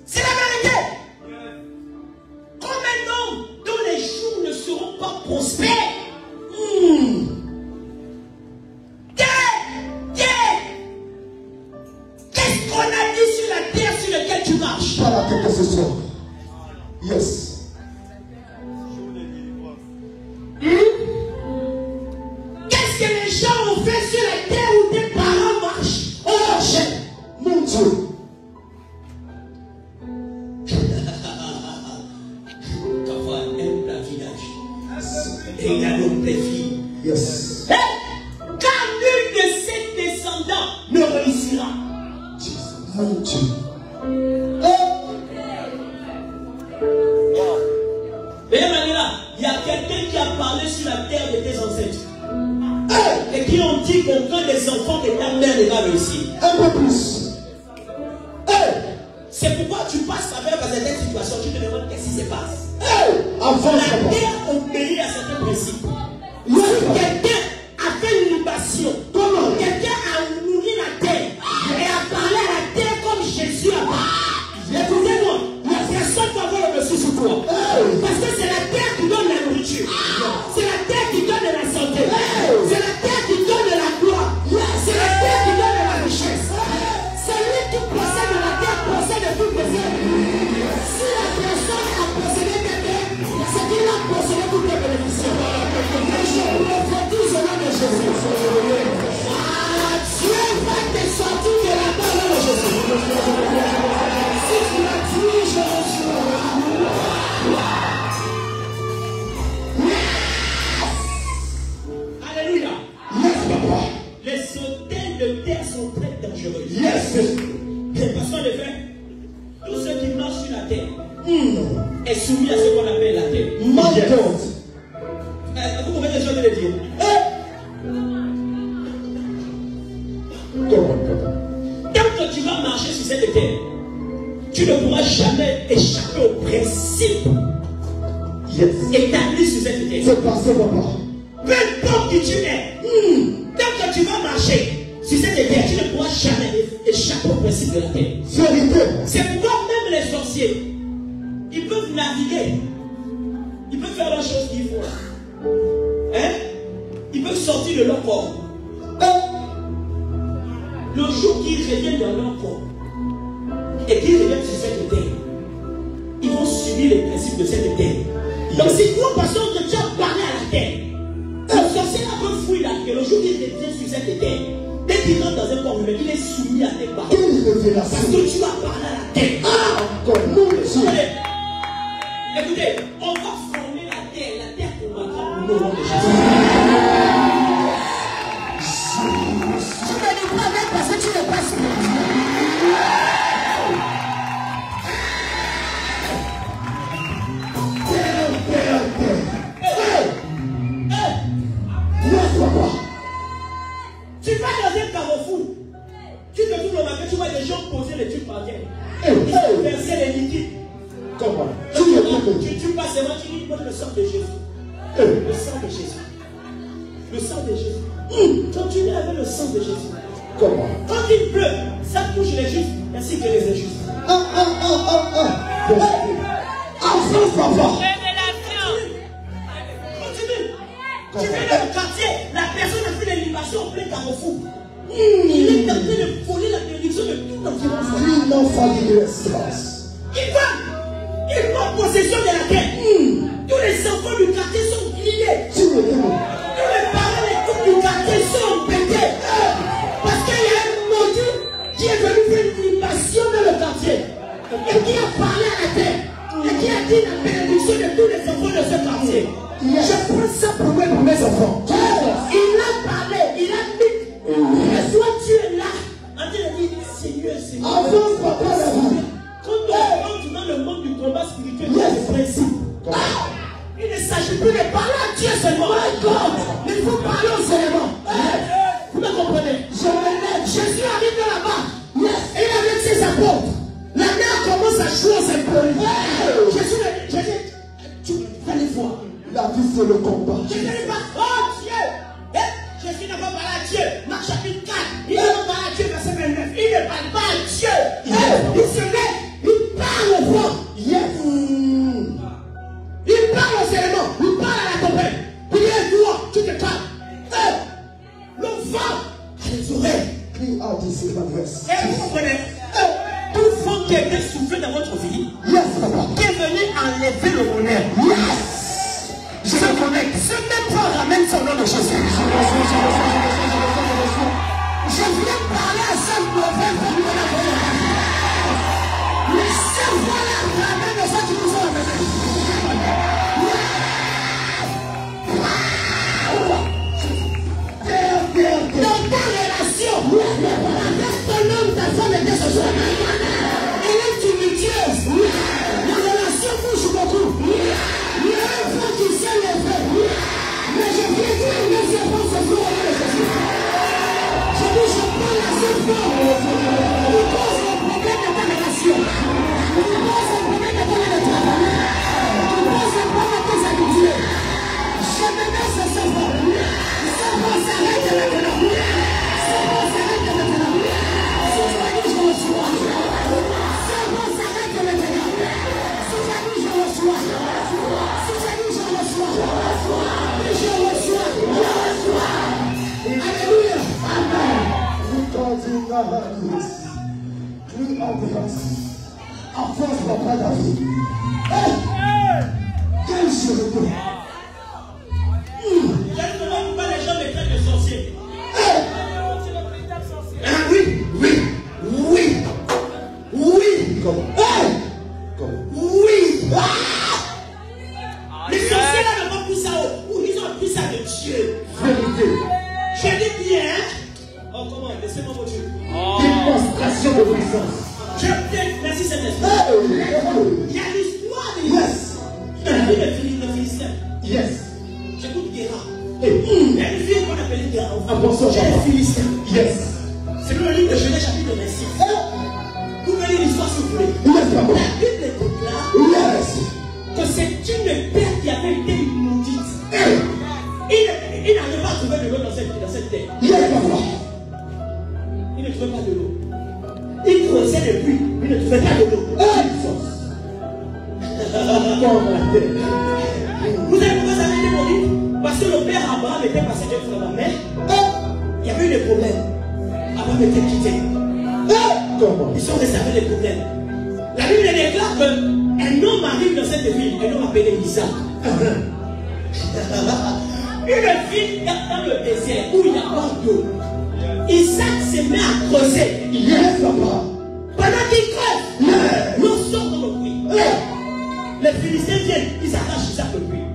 S1: C'est la vérité. Comme un homme dont les jours ne seront pas prospères. Qu'est-ce qu'on a dit sur la terre sur laquelle tu marches?
S3: Pas la tête ce soir. Yes.
S1: Qu'est-ce que les gens ont fait sur la terre où tes parents marchent? On leur jette.
S3: Mon Dieu.
S1: Parfois, aime la village. Et il a donc des filles.
S3: Yes.
S1: Car nul de ses descendants ne réussira.
S3: Mon Dieu.
S1: Il y a quelqu'un qui a parlé sur la terre de tes ancêtres. Et qui ont dit qu'aucun des enfants de ta mère ne va réussir.
S3: Un peu plus.
S1: C'est pourquoi tu passes à travers certaines situations. Tu te demandes qu'est-ce qui se passe.
S3: Avant
S1: La terre obéit à certains principes. Quelqu'un a fait une libation. Comment? Quelqu'un a nourri la terre et a parlé à la terre comme Jésus a parlé. Écoutez-moi, la personne va avoir le dessus sur toi. Parce que c'est la terre qui donne la nourriture. C'est la terre qui donne la santé. jamais échapper au principe établi sur cette terre.
S3: C'est passé, papa.
S1: Peu importe qui tu es, tant que tu vas marcher sur cette terre, tu ne pourras jamais échapper au principe de la terre.
S3: Vérité.
S1: C'est pourquoi même les sorciers, ils peuvent naviguer. Ils peuvent faire la chose qu'ils font là. Hein? Ils peuvent sortir de leur corps. Le jour qu'ils reviennent dans leur corps et qu'ils reviennent sur cette terre, ils vont subir les principes de cette terre. Donc si toi, pasteur, que tu as parlé à la terre, le sorcier là peut fouiller la terre. Le jour qu'il revient sur cette terre, dès qu'il rentre dans un corps humain, il est soumis à tes paroles. Parce que tu as parlé à la terre.
S3: Encore nous, monsieur.
S1: Écoutez, on va former la terre combattra pour le nom de Jésus.
S3: Tu ne dis pas même parce que tu n'es pas sûr.
S1: Tu vas dans un carrefour, tu te trouves le matin, tu vois des gens poser les trucs par terre. Ils ont versé les liquides.
S3: Comment?
S1: Tu passes devant, tu dis le sang de Jésus. Le sang de Jésus. Le sang de Jésus. Continue avec le sang de Jésus.
S3: Comment?
S1: Quand il pleut, ça touche les justes ainsi que les injustes.
S3: Enfin, papa.
S1: Continue. Tu viens dans le quartier, la personne a fait des libations en plein carrefour. Il est tenté de voler la bénédiction de tout l'environnement.
S3: Il n'en fallait de l'espace.
S1: Il prend possession de la terre. Tous les enfants du quartier sont grillés.
S3: Tu me dis,
S1: Tous les parents et tout du quartier sont embêtés. Parce qu'il y a un maudit qui est venu faire une libation dans le quartier. Et qui a parlé à la terre. Et qui a dit la bénédiction de tous les enfants de ce quartier.
S3: je prends ça pour mes enfants.
S1: Il a parlé, il a dit. Et toi tu es là. En train de dire, Seigneur.
S3: Avance, papa, là-bas.
S1: Quand on rentre dans le monde du combat spirituel, il y a des principes. Il ne s'agit plus de parler à Dieu seulement. Mais il faut parler aux éléments. Vous me comprenez? Jésus arrive de là-bas. Et il avec ses apôtres. La mer commence à jouer aux impôts. Jésus, tu vas les voir.
S3: La vie, c'est le combat.
S1: Jésus n'est pas, oh Dieu. Jésus n'a pas parlé à Dieu. Marc chapitre 4. Il n'a pas parlé à Dieu, verset 29. Il ne parle pas à Dieu. Il se lève. Il parle au vent. Il parle aux éléments. Il parle à la tempête. Il dit, toi, tu te calmes. Le vent a les oreilles.
S3: Crie out ici, l'adresse.
S1: Et vous comprenez? Tout vent qui est venu souffler dans votre vie,
S3: Yes, papa.
S1: qui est venu enlever le bonheur.
S3: Yes.
S1: Je me connecte. Ce même vent ramène son nom de Jésus. Je viens parler à cette mauvaise vie de la bonheur. Mais ce vent-là ramène ceux qui nous ont amenés. Dans ta relation, avec ton homme, ta femme était ce soir. Elle est tumultueuse. La relation bouge beaucoup. Il y a un vent qui s'est levé. Mais je viens dire une deuxième fois ce soir au nom de Jésus. Je dis, je parle à ce vent. Il cause le problème de ta relation. Il cause le problème de ton travail. Il cause le problème de tes habitudes. Je menace ce vent. Ce vent s'arrête maintenant. Ce vent s'arrête maintenant. Si tu as dit, je reçois. Ce vent s'arrête maintenant. Si tu as dit, je reçois. Si tu as dit, je reçois. Je reçois. Alléluia. Amen.
S3: Crie en grâce. Avance, papa, David. Quelle sûreté.
S1: Je ne sais pas pourquoi les gens me traitent de sorcier. Oui.
S3: Comment?
S1: Oui. Les sorciers là n'ont pas pris ça où ils ont pris ça de Dieu.
S3: Vérité.
S1: Je dis bien. Oh, comment? Laissez-moi mon Dieu.
S3: Démonstration de puissance.
S1: Je t'aime. Merci Saint-Esprit. Il y a l'histoire de
S3: Yes.
S1: dans la vie de Philistins.
S3: Yes.
S1: J'écoute Guérard. Il y a une fille qu'on appelle Guérard.
S3: Attention,
S1: J'ai les Philistins.
S3: Yes.
S1: C'est le livre de Genèse chapitre 26. Vous voyez l'histoire si vous voulez.
S3: Yes, papa.
S1: La Bible avait été maudite. Il n'arrivait pas à trouver de l'eau dans cette terre. Il ne trouvait pas de l'eau. Il creusait des puits. Il ne trouvait pas de l'eau. Vous savez pourquoi ça avait été maudit? Parce que le père Abraham était passé devant la mer. Il y avait eu des problèmes. Abraham était quitté. Ils sont restés avec des problèmes. La Bible déclare qu'un homme arrive dans cette ville, un homme appelé Isaac. Une ville dans le désert où il n'y a pas d'eau. Isaac se met à creuser. Pendant qu'il creuse, l'eau sort dans le puits. Les Philistins viennent, ils arrachent Isaac le puits.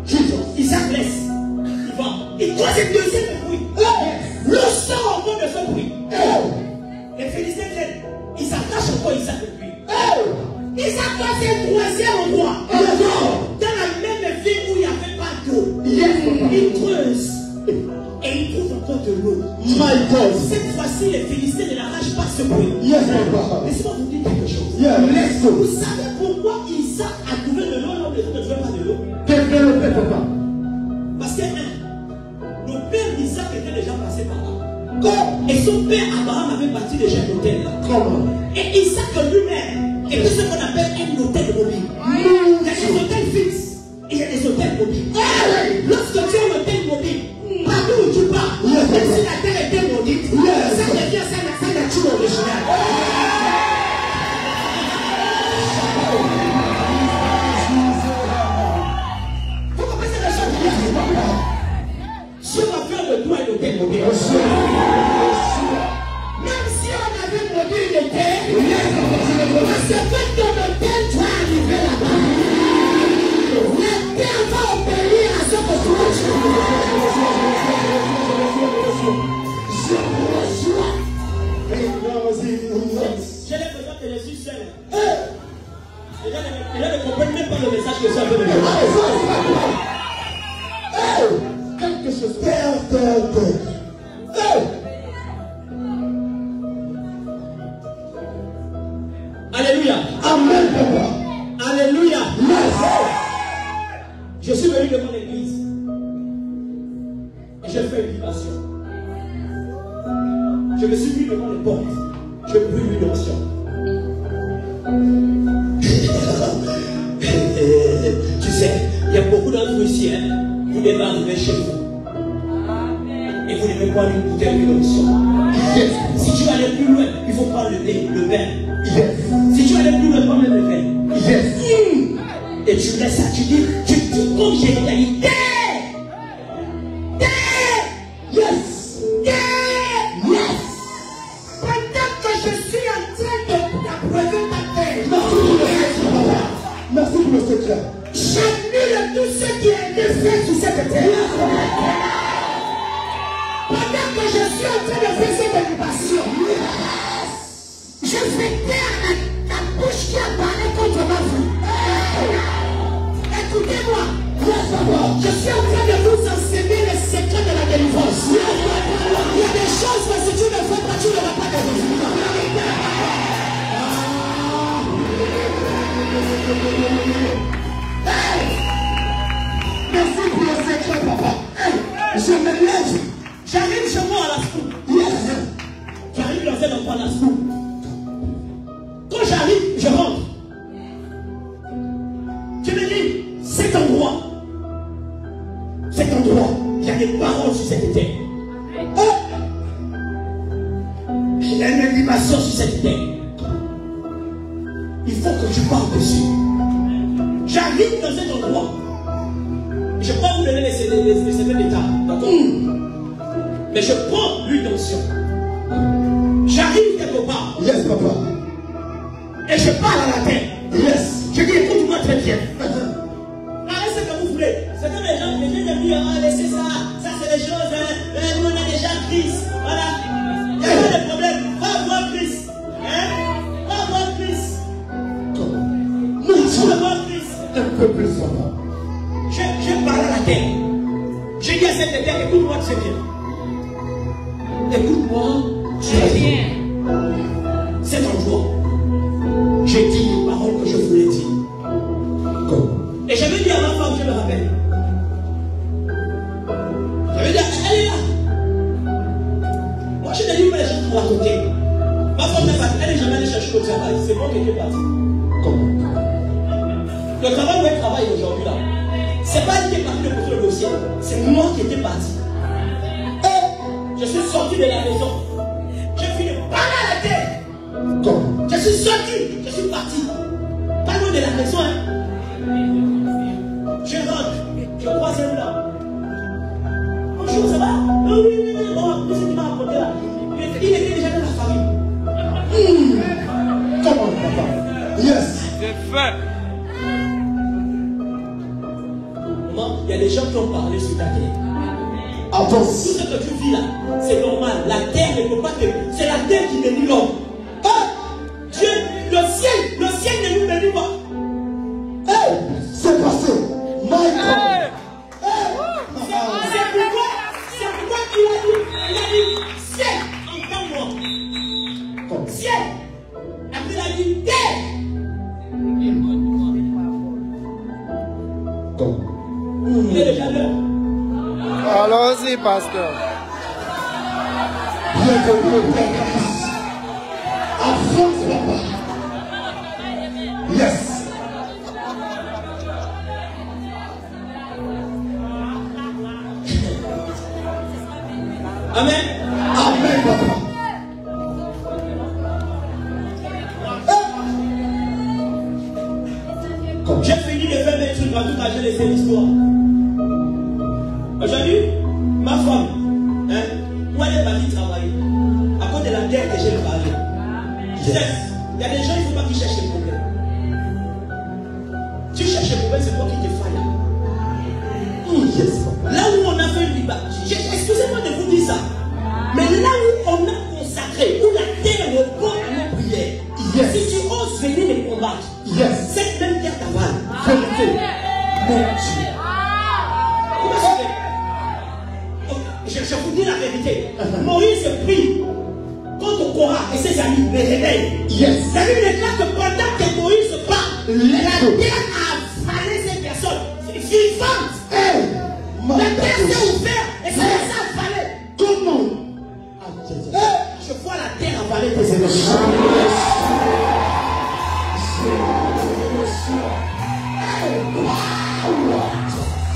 S1: Isaac laisse. Il va. Il creuse le deuxième puits. L'eau sort encore de ce puits. Les Philistins viennent, ils arrachent encore Isaac le puits. Isaac passe un troisième endroit. Dans la même ville où il n'y avait pas d'eau. Il creuse. Et il trouve encore de l'eau. Cette fois-ci, les Philistins ne l'arrachent pas ce puits. Laissez-moi vous dire quelque chose. Vous savez pourquoi Isaac a trouvé de l'eau alors que les autres ne trouvaient pas de l'eau? Parce que le père d'Isaac était déjà passé par là. Et son père Abraham avait bâti déjà un hôtel là. Et Isaac lui-même est ce qu'on appelle un hôtel mobile. Il y a des hôtels fixes et il y a des hôtels mobiles. Lorsque tu as un hôtel mobile, partout où tu pars, même si la terre était maudite, ça devient sa nature originale. Vous comprenez la chose? Si on a fait le doigt et l'hôtel mobile, même si on avait maudit le terre, parce que quand ton hôtel doit arriver là-bas, la terre va obéir à ce que tu j'ai l'impression que je suis seul. Les gens ne comprennent même pas le message que ça veut dire.
S4: Quelque chose.
S1: Alléluia.
S4: Amen.
S1: Alléluia. Je suis venu devant l'église et j'ai fait une libération. Je me suis mis devant les portes. Je prie une onction. Tu sais, il y a beaucoup d'entre vous ici, vous devez arriver chez vous. Et vous devez prendre une bouteille d'huile onction. Si tu veux aller plus loin, il faut prendre le vin. Si tu veux aller plus loin, prends même le vin. Et tu laisses ça, tu dis comme j'ai dit, pendant que je suis en train d'approcher ta terre.
S4: Merci pour le secret.
S1: J'annule tout ce qui a été fait sur cette terre. Pendant que je suis en train de faire cette occupation, je fais taire la bouche qui a parlé contre ma vie. Écoutez-moi, je suis en train de vous enseigner les secrets de la délivrance. Il y a des choses que si tu ne fais pas, tu n'auras pas de résultat.
S4: Merci pour le secret, papa. Je me lève.
S1: J'arrive chez moi à la school. J'arrive dans un endroit à la school. Quand j'arrive, je rentre. Je me dis, cet endroit, il y a des paroles sur cette terre. Il y a une animation sur cette terre. Il faut que tu parles dessus. J'arrive dans cet endroit. Je ne peux pas vous donner les secrets d'État. D'accord? Mais je prends l'huile d'onction. J'arrive quelque part.
S4: Yes, papa.
S1: Et je parle à la terre.
S4: Yes.
S1: Je dis, écoute-moi très bien. Arrête ce que vous voulez. C'est comme les gens aiment dire, laissez ça. Ça, c'est les choses. Nous, on a déjà Christ. Voilà. Il n'y a pas de problème. Va voir Christ. Va voir Christ. Va voir Christ.
S4: Un peu plus, papa.
S1: Je parle à la terre. Je dis à cette terre, écoute-moi très bien. Écoute-moi très bien. Cet endroit, j'ai dit une parole que je voulais dire. Et j'avais dit à ma femme, je me rappelle, qui était parti.
S4: Comment?
S1: Le travail où elle travaille aujourd'hui là, c'est pas lui qui est parti de construire le ciel, c'est moi qui étais parti. Et je suis sorti de la maison. J'ai fini par à la terre.
S4: Comment?
S1: Je suis sorti, je suis parti. Pas loin de la maison, hein. Je rentre, je croise un là. Bonjour, ça va? Oui, oui, oui, oui. Oh, c'est ce qu'il m'a raconté là. Il était déjà dans la famille.
S4: Comment, papa? Yes.
S2: C'est fait.
S1: Maman, il y a des gens qui ont parlé sur ta terre.
S4: Avance.
S1: Tout ce que tu vis là, c'est normal. La terre ne peut pas te. C'est la terre qui bénit l'homme. Ah! Dieu, le ciel ne nous bénit pas.
S4: Hey, c'est passé. My God.
S1: C'est pourquoi il a dit, ciel, entends-moi.
S4: Comment?
S1: Ciel. Après il a dit, terre.
S4: Comment?
S1: Il est déjà l'heure.
S2: Allons-y, pasteur.
S4: Bienvenue au Père Christ. Avance, papa. Yes.
S1: Amen.
S4: Amen, papa. Comme
S1: J'ai fini de faire mes trucs, en tout cas, j'ai laissé l'histoire. Aujourd'hui, ma femme, hein, où elle est partie travailler, à cause de la terre que j'ai parlé. Il y a des gens, il ne faut pas qu'ils cherchent les problèmes. Tu cherches les problèmes, c'est toi qui te failles.
S4: yes, papa.
S1: Là où on a fait le débat, excusez-moi de vous dire ça, mais là où on a consacré, où la terre répond à nos prières,
S4: Yes.
S1: si tu oses venir les combattre,
S4: Yes.
S1: cette même terre t'avale.
S4: Vérité. Mon Dieu.
S1: Comment ça fait? Je vous dis la vérité. Moïse prie contre Korah et ses amis, les rebelles.
S4: Yes.
S1: La Bible déclare que pendant que Moïse parle, la terre a avalé ces personnes. C'est vivante.
S4: Hey,
S1: La terre s'est ouverte et ça les a avalés.
S4: comment?
S1: Je vois la terre avaler tes ennemis.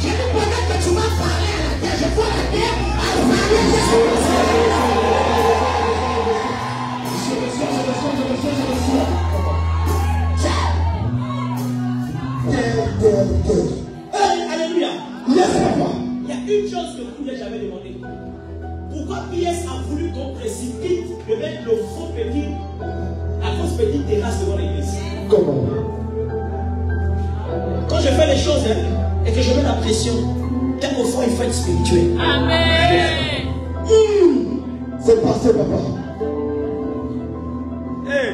S1: J'ai dit pendant que tu vas parler à la terre, je vois la terre avaler tes ennemis. Alléluia.
S4: Yes, papa.
S1: Il y a une chose que vous n'avez jamais demandé. Pourquoi PS a voulu qu'on précipite de mettre le faux petit, la fausse petite terrasse devant l'église?
S4: Comment?
S1: Quand je fais les choses et que je mets la pression, quelquefois il faut être spirituel.
S2: Amen.
S4: C'est passé, papa.
S2: Hey.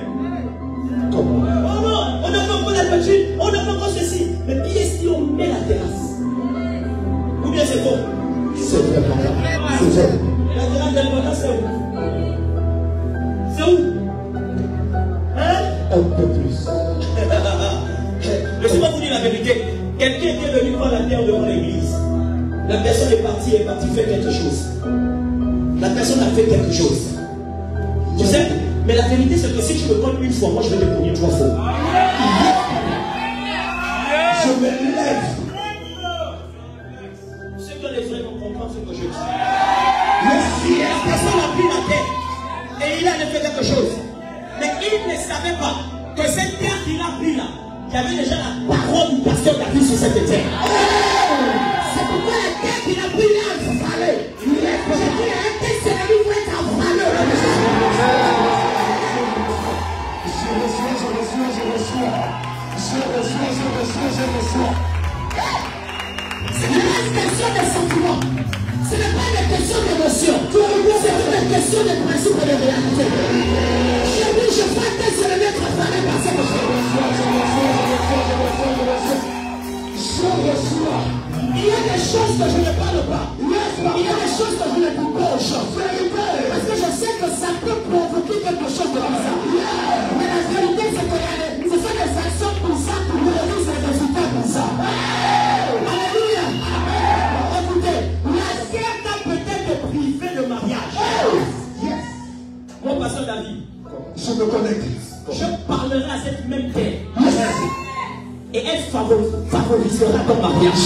S4: Comment?
S1: Oh non, on n'a pas la petite, on n'a pas ceci. Mais PS dit on met la terrasse. Ou bien c'est bon?
S4: C'est vrai, papa. C'est vrai.
S1: La terrasse d'Albana, c'est où? C'est où? Hein?
S4: Un peu plus.
S1: Je ne sais pas vous dire la vérité. Quelqu'un était venu prendre la terre devant l'église. La personne est partie faire quelque chose. La personne a fait quelque chose. Tu sais, mais la vérité c'est que si tu me connais une fois, moi je vais te punir 3 fois.
S4: Je me lève.
S1: Ceux que les frères vont comprendre ce que je dis.
S4: Merci.
S1: La personne a pris la terre et il a fait quelque chose. Mais il ne savait pas que cette terre qu'il a pris là, il y avait déjà la parole du pasteur David sur cette terre. C'est pourquoi la terre qu'il a pris là, il fallait. J'ai dit, un tel Sénégal va être avalé. Ce n'est pas une question de sentiment. Ce n'est pas une question d'émotion. C'est une question de principe et de réalité. J'ai dit, je vois tes ennemis être avalés par cette il y a des choses que je ne parle pas. Il y a des choses que je ne dis pas aux gens. Parce que je sais que ça peut provoquer quelque chose de bizarre. Mais la vérité, c'est que ce sont des actions bizarres qui produisent des résultats bizarres. Alléluia. Écoutez, la terre t'a peut-être privé de mariage. Mon pasteur David,
S4: Je me connecte.
S1: je parlerai à cette favorisera ton mariage.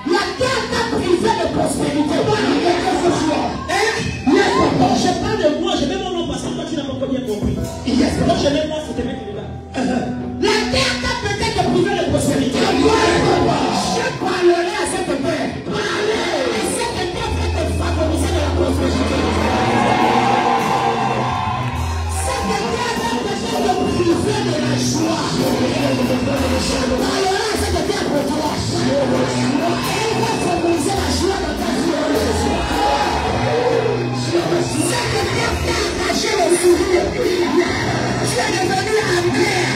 S3: La terre t'a privé de prospérité.
S1: Je parle de moi, je mets mon nom parce que toi tu n'as pas bien compris. Donc je mets moi pour te mettre dedans.
S3: La terre t'a peut-être privé de prospérité. Je parlerai à cette terre. Et cette terre va te favoriser de la prospérité. Cette terre va peut-être te priver de la joie. Je parlerai à cette terre pour toi. Elle va favoriser la joie dans ta vie. Cette terre t'a arraché le sourire. Tu es devenu amer.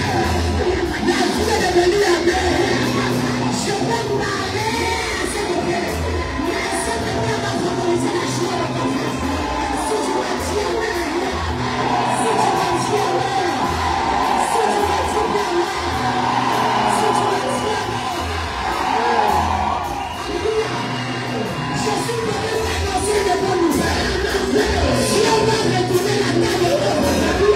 S3: La vie est devenue amer. Je vais parler à cette terre. Mais cette terre va favoriser la joie dans ta vie. Si tu m'as dit amen. Si tu m'as dit amen. Si tu m'as dit amen. Si tu m'as dit amen. Alléluia. Je suis venu t'annoncer de bonnes nouvelles. Dieu va retourner la table de ton faveur.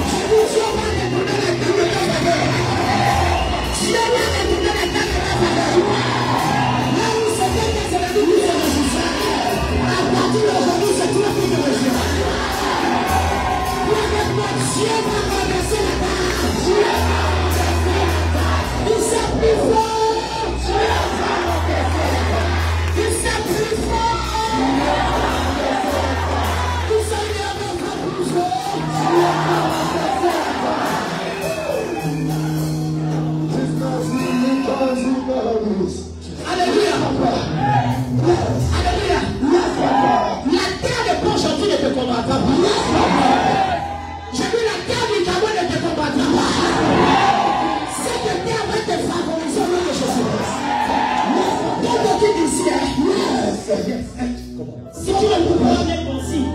S3: Je dis Dieu va retourner la table de ton faveur. Dieu va retourner la table de ton faveur. Là où c'était tes ennemis qui se réjouissaient, à partir d'aujourd'hui, c'est toi qui te réjouis. Pour avec moi, Dieu va renverser la table. Il s'est plus fort. Il s'est plus fort. Alléluia. Alléluia. La terre ne peut aujourd'hui ne te combattra pas. J'ai vu la terre du Gabon ne te combattra pas. Cette terre va te favoriser au nom de Jésus. Comme on dit ici, si tu ne peux pas mettre ton signe,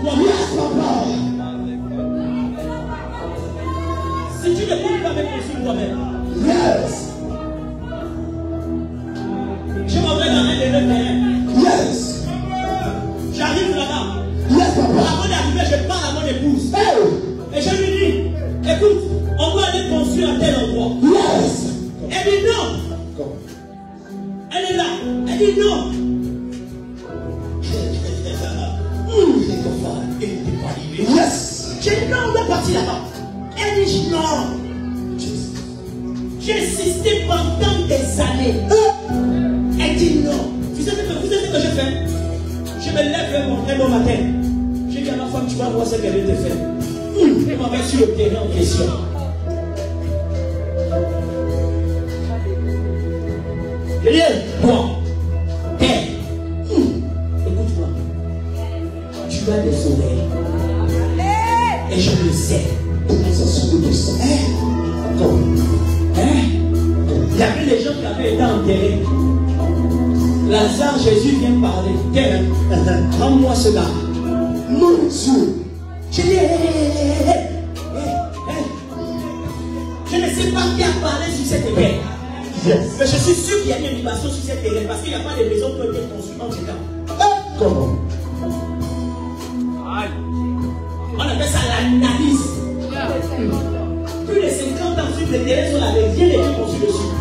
S3: si tu ne peux pas mettre ton signe toi-même, je m'en vais dans un des deux terrains. J'arrive là-bas. Avant d'arriver, je parle à mon épouse. Et je lui dis, écoute, on doit aller construire à tel endroit. Elle dit non. Elle est là. Elle dit non. J'ai dit non, on doit partir là-bas. Elle dit non. J'ai insisté pendant des années. Elle dit non. Vous savez ce que je fais? Je me lève un bon matin. Je dis à ma femme, tu vas voir ce qu'elle veut te faire. Elle m'en va sur le terrain en question. Je dis, bon, terre, écoute-moi. Tu as des oreilles. Et je le sais. Il y avait des gens qui avaient été enterrés. Lazare, Jésus vient parler. Terre, rends-moi ce gars. Mon Dieu. Je dis, je ne sais pas qui a parlé sur cette terre. Mais je suis sûr qu'il y a une animation sur cette terre parce qu'il n'y a pas de maisons qui ont été construites en dedans. Comment? On appelle ça l'analyse. Plus de 50 ans sur le terrain sur la terre, rien n'est construit dessus.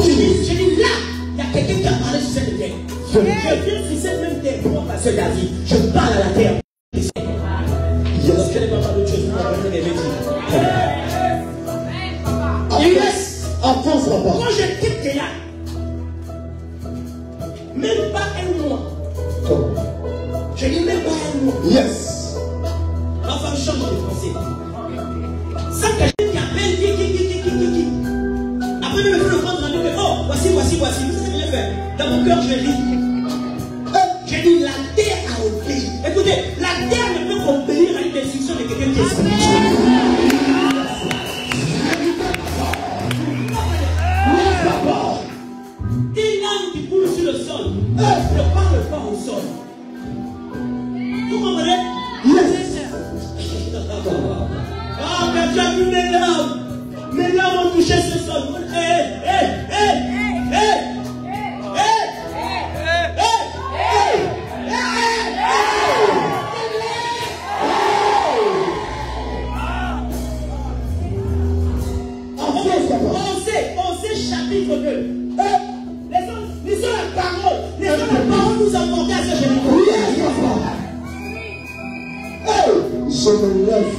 S3: Je dis là, il y a quelqu'un qui a parlé sur cette terre. Je viens sur cette même terre pour moi, pasteur David. Je parle à la terre. Je ne connais pas d'autre chose pour apprendre les métiers. Quand je quitte là, même pas un mois. Je dis même pas un mois. Ma femme change de français. Ça, quelqu'un qui appelle, qui. Après, il me fait le prendre dans le oh, voici. Vous savez ce que je fais? Dans mon cœur, je dis. Je dis, la terre a obéi. Écoutez, la terre ne peut qu'obéir à une instruction de quelqu'un qui est spirituel. Une langue qui coule sur le sol ne parle pas au sol. Vous comprenez? Ah, mais tu as vu mes larmes. Mes larmes ont touché ce sol.
S1: chapitre 2. Lisons la parole. Lisons la parole nous emporter à ce chapitre.
S3: Je me lève.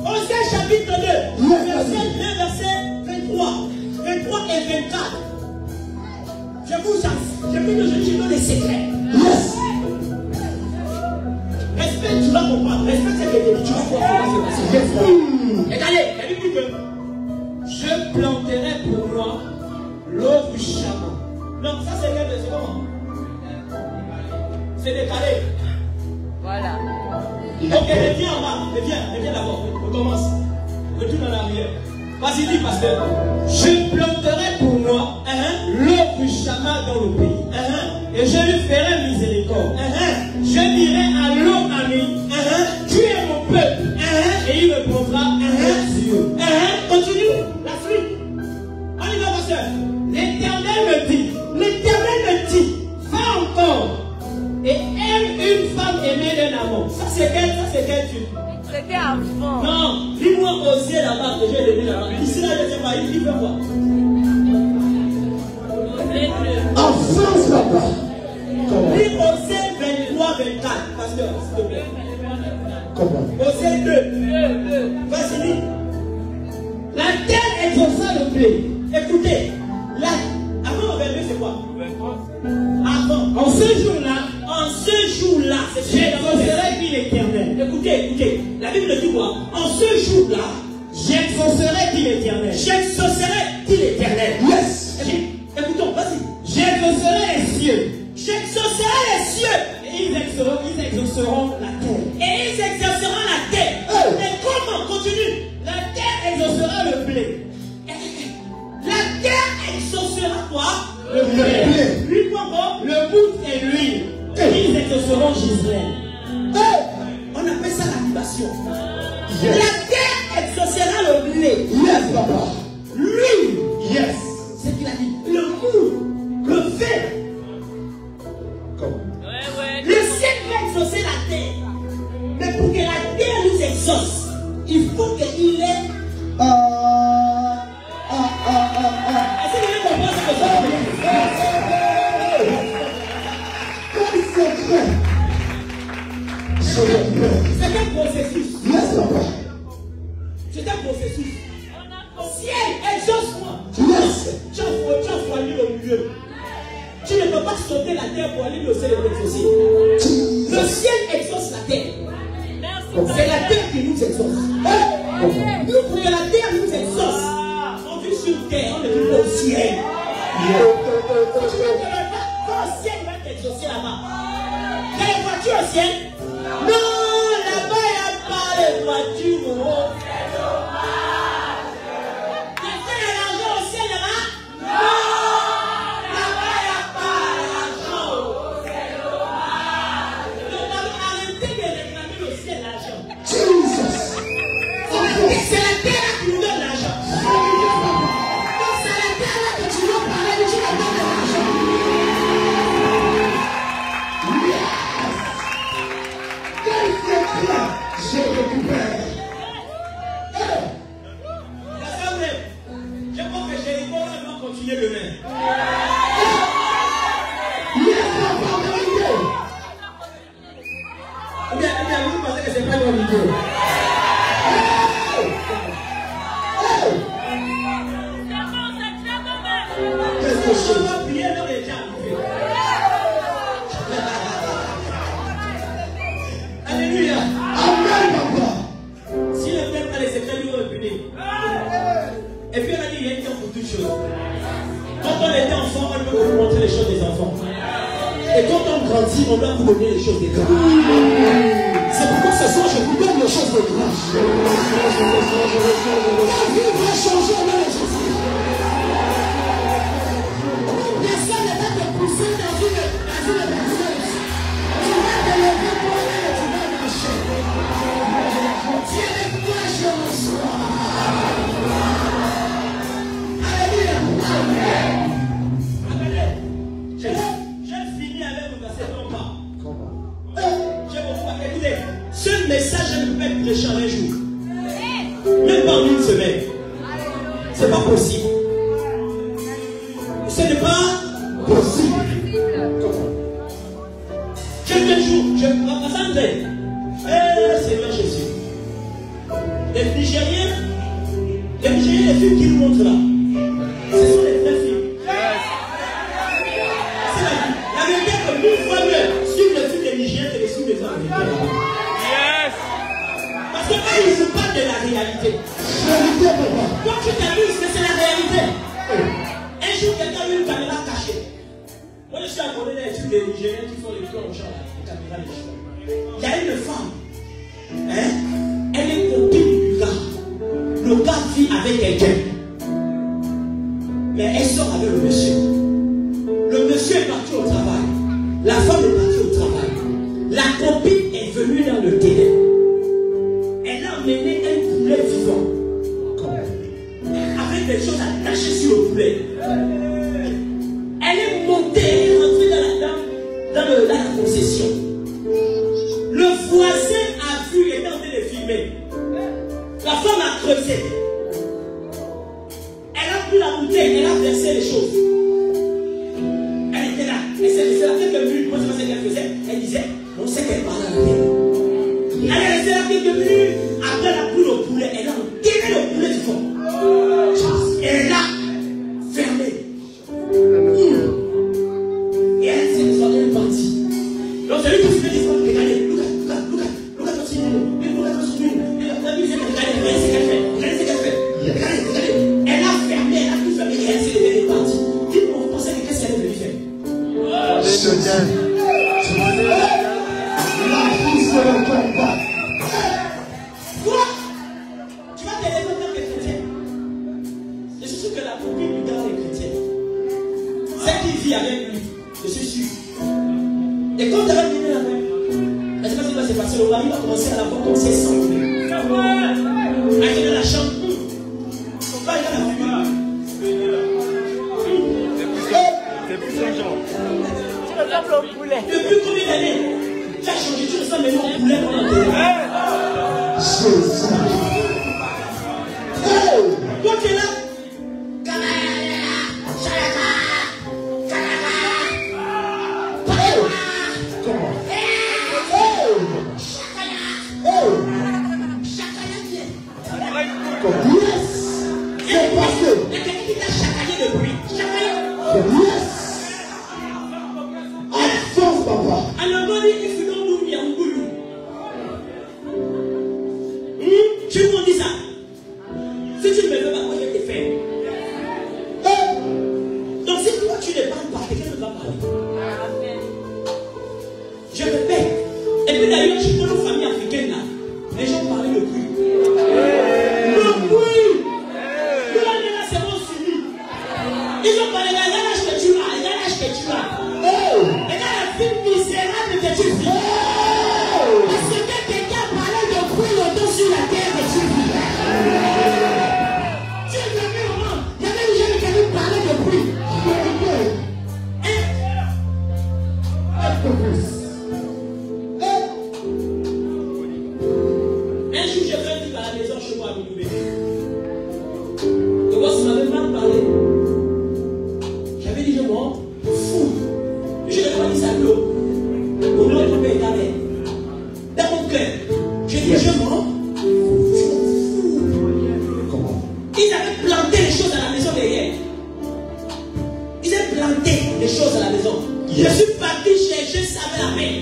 S1: Osée chapitre 2, verset 23 et 24. Je vous chasse. Je veux que je te donne les secrets.
S3: Yes.
S1: Respecte, tu vas comprendre. Respecte ce que je dis. Tu vas voir comment c'est passé. Regardez, la Bible dit que je planterai pour moi l'eau du chaman. Donc ça c'est quel verset? Comment? C'est décalé. Voilà. Ok, reviens en bas. Reviens d'abord. On commence. Retourne en arrière. Vas-y, dis, pasteur. Je planterai pour moi l'eau du chaman dans le pays. Et je lui ferai miséricorde. Je dirai à l'eau amie, tu es mon peuple. Et il me prendra Dieu. Continue la suite. On y va, pasteur. L'Éternel me dit, va encore et aime une femme aimée d'un amant. Ça c'est quel tu?
S5: C'était avant.
S1: Non, dis-moi Osée là-bas que j'ai levé là-bas. Ici là, je ne sais pas, il fait quoi?
S3: En France là-bas.
S1: Lis Osée 23, 24, pasteur, s'il te plaît.
S3: Comment?
S1: Osée 2. Vas-y, lis. La terre exauça le blé. Écoutez, avant le 22, c'est quoi? Avant. En ce jour-là, j'exaucerai, dit l'Éternel. Écoutez, la Bible dit quoi? En ce jour-là, j'exaucerai, dit l'Éternel. J'exaucerai, dit l'Éternel.
S3: Yes.
S1: Écoutons, vas-y. J'exaucerai les cieux. J'exaucerai les cieux. Et ils exauceront la terre. Et ils exauceront la terre. Mais comment? Continue. La terre exaucera le blé. La terre exaucera quoi? Le blé. Lui quoi? Le bout et l'huile. Et ils exauceront Gisèle. On appelle ça l'animation. Yes. La terre exaucera le blé.
S3: Yes, papa.
S1: L'huile.
S3: Yes.
S1: C'est ce qu'il a dit. Le mou. Le fait. Le ciel va exaucer la terre. Mais pour que la terre nous exauce, il faut qu'il ait. Est-ce que vous comprenez ce que je veux dire?
S3: Quel secret?
S1: C'est un processus.
S3: Yes, papa.
S1: C'est un processus. Ciel, exauce-moi.
S3: Yes.
S1: Tu as fourni au milieu. Tu ne peux pas sauter la terre pour aller au ciel et l'exaucer. Le ciel exauce la terre. C'est la terre qui nous exauce. Nous, pour que la terre nous exauce, on vit sur terre, on ne vit pas au ciel. Quand le ciel va t'exaucer là-bas, il y a les voitures au ciel? Non, là-bas, il n'y a pas les voitures. Il y a l'argent au ciel là-bas? Non, là-bas, il n'y a pas l'argent. Donc, arrêtez de réclamer au ciel l'argent.
S3: Jesus.
S1: C'est la terre qui nous donne l'argent. Donc, c'est la terre que tu dois parler, mais tu ne donnes pas l'argent.
S3: Quel secret? Je récupère.
S1: L'assemblée, je pense que Jéricho va continuer demain.
S3: Yes, papa, vérité.
S1: Ou bien, vous pensez que ce n'est pas une bonne idée?
S3: Qu'est-ce que je
S1: On va prier dans les gens. Alléluia.
S3: Amen, papa.
S1: Si le peuple a les secrets, lui, on le punit. Et puis on a dit, il y a une temps pour toutes choses. Quand on était enfant, on peut vous montrer les choses des enfants. Et quand on grandit, on doit vous donner les choses des grands.
S3: C'est pourquoi ce soir, je vous donne les choses de grâce. Ta vie va changer dans les choses. Personne ne va te pousser dans une berceuse. Tu vas te lever pour aller et tu vas marcher. Tu es avec moi, je reçois. Alléluia.
S1: J'ai fini avec le verset non pas. Écoutez, ce message, je ne peux pas être prêché en un jour. Même pas en une semaine. C'est pas possible. jour, quelqu'un a eu une caméra cachée. Moi, je suis abonné dans les trucs des Nigériens qui font les plans genre, les caméras, les choses. Il y a une femme. Hein? Elle est copine du gars. Le gars vit avec quelqu'un. Mais elle sort avec le monsieur. Le monsieur est parti au travail. La femme est partie au travail. La copine est venue dans le délai. Elle a amené un poulet vivant. Avec des choses attachées sur le poulet. Elle est montée, elle est rentrée dans la concession. Le voisin a vu et est en train de filmer. La femme a creusé. Elle a pris la bouteille, elle a versé les choses. Elle était là. Elle s'est laissée là quelques minutes. Moi, je sais pas ce qu'elle faisait. Elle disait, on sait qu'elle parle à la tête. Elle est restée là quelques minutes. Après, elle a pris le poulet. Elle a tiré le poulet du fond. Elle l'a fermé. Et elle s'est partie. Donc, c'est lui qui se fait des fois. Regardez, Lucas continue. Lucas continue. Regardez ce qu'elle fait. Regardez ce qu'elle fait. Regardez. Elle a fermé, elle a tout fermé et elle s'est levée et est partie. Dites-moi, vous pensez que qu'est-ce qu'elle est venue faire? Quoi? Tu vas t'aider comme des chrétiens. Je suis sûr que la copine du gars est chrétienne. Celle qui vit avec lui, je suis sûr. Et quand elle va venir là-bas, je ne sais pas ce qui va se passer. Le mari va commencer à la voir comme ses sangs. À aller dans la chambre. Son père, il a la fumée.
S4: C'est plus son genre.
S5: Tu ressembles au poulet.
S1: Depuis combien d'années tu as changé? Tu ressembles maintenant au poulet pendant tes années. Toi, tu es là. Tu me dis ça. Si tu ne me fais pas, moi je vais te faire. Donc si toi tu ne parles pas, quelqu'un ne va parler. Je répète. Et puis d'ailleurs, chez nos familles africaines là, les gens parlaient le bruit. Le bruit. Le là, c'est bon suivi. Ils ont parlé, regarde l'âge que tu as, regarde l'âge que tu as. Regarde la vie misérable que tu vis. Parce que quelqu'un parlait de bruit longtemps sur la terre que tu vis. Tu es venu au monde. Il y avait des gens qui avaient parlé de bruit. Un jour, j'ai fait un truc à la maison chez moi à Bouloubé. Le boss m'avait mal parlé. J'avais dit, je m'en fous. Je n'ai pas dit ça à l'eau. Pour l'autre pays d'arrêt. Dans mon cœur, j'ai dit, je m'en fous. Ils avaient planté les choses à la maison derrière. Ils avaient planté les choses à la maison. Je suis parti chercher ça avec la main.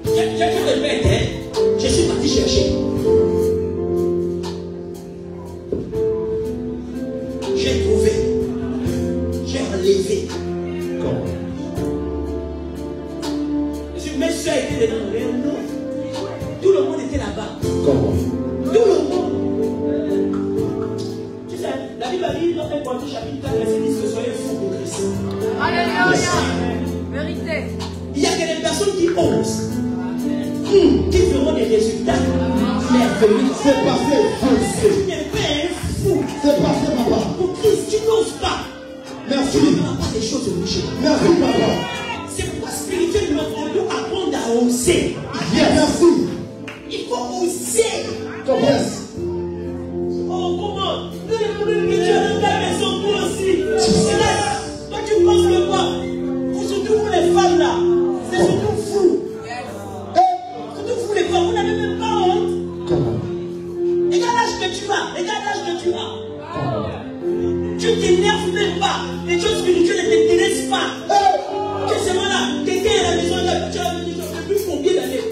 S1: Quelqu'un de bête, hein? Je suis parti chercher. J'ai trouvé. J'ai enlevé. Mes soeurs étaient dedans. Non. Tout le monde était là-bas.
S4: Comment?
S1: Tout le monde. Tu sais, la Bible a dit dans 1 Corinthiens chapitre 4, verset 10 que soyez fous pour Christ.
S5: Alléluia. Vérité.
S1: Il y a que des personnes qui osent, qui feront des résultats merveilleux.
S4: C'est passé,
S1: Tu n'es pas un fou.
S4: c'est passé, papa.
S1: Pour Christ, tu n'oses pas.
S4: Merci.
S1: Tu ne feras pas des choses bouger.
S4: Merci, papa.
S1: C'est pourquoi spirituellement, on doit apprendre à oser.
S4: Merci.
S1: Il faut oser.
S4: Yes.
S1: Oh, comment? Nous les problèmes que tu as dans ta maison, toi aussi. C'est là. Toi, tu penses que quoi? Surtout vous les femmes là. C'est surtout fou. Surtout vous les femmes, vous n'avez même pas honte. Regarde l'âge que tu as. Regarde l'âge que tu as. Tu ne t'énerves même pas. Les choses spirituelles ne t'intéressent pas. Que c'est moi là. Quelqu'un à la maison, tu as venu depuis combien d'années?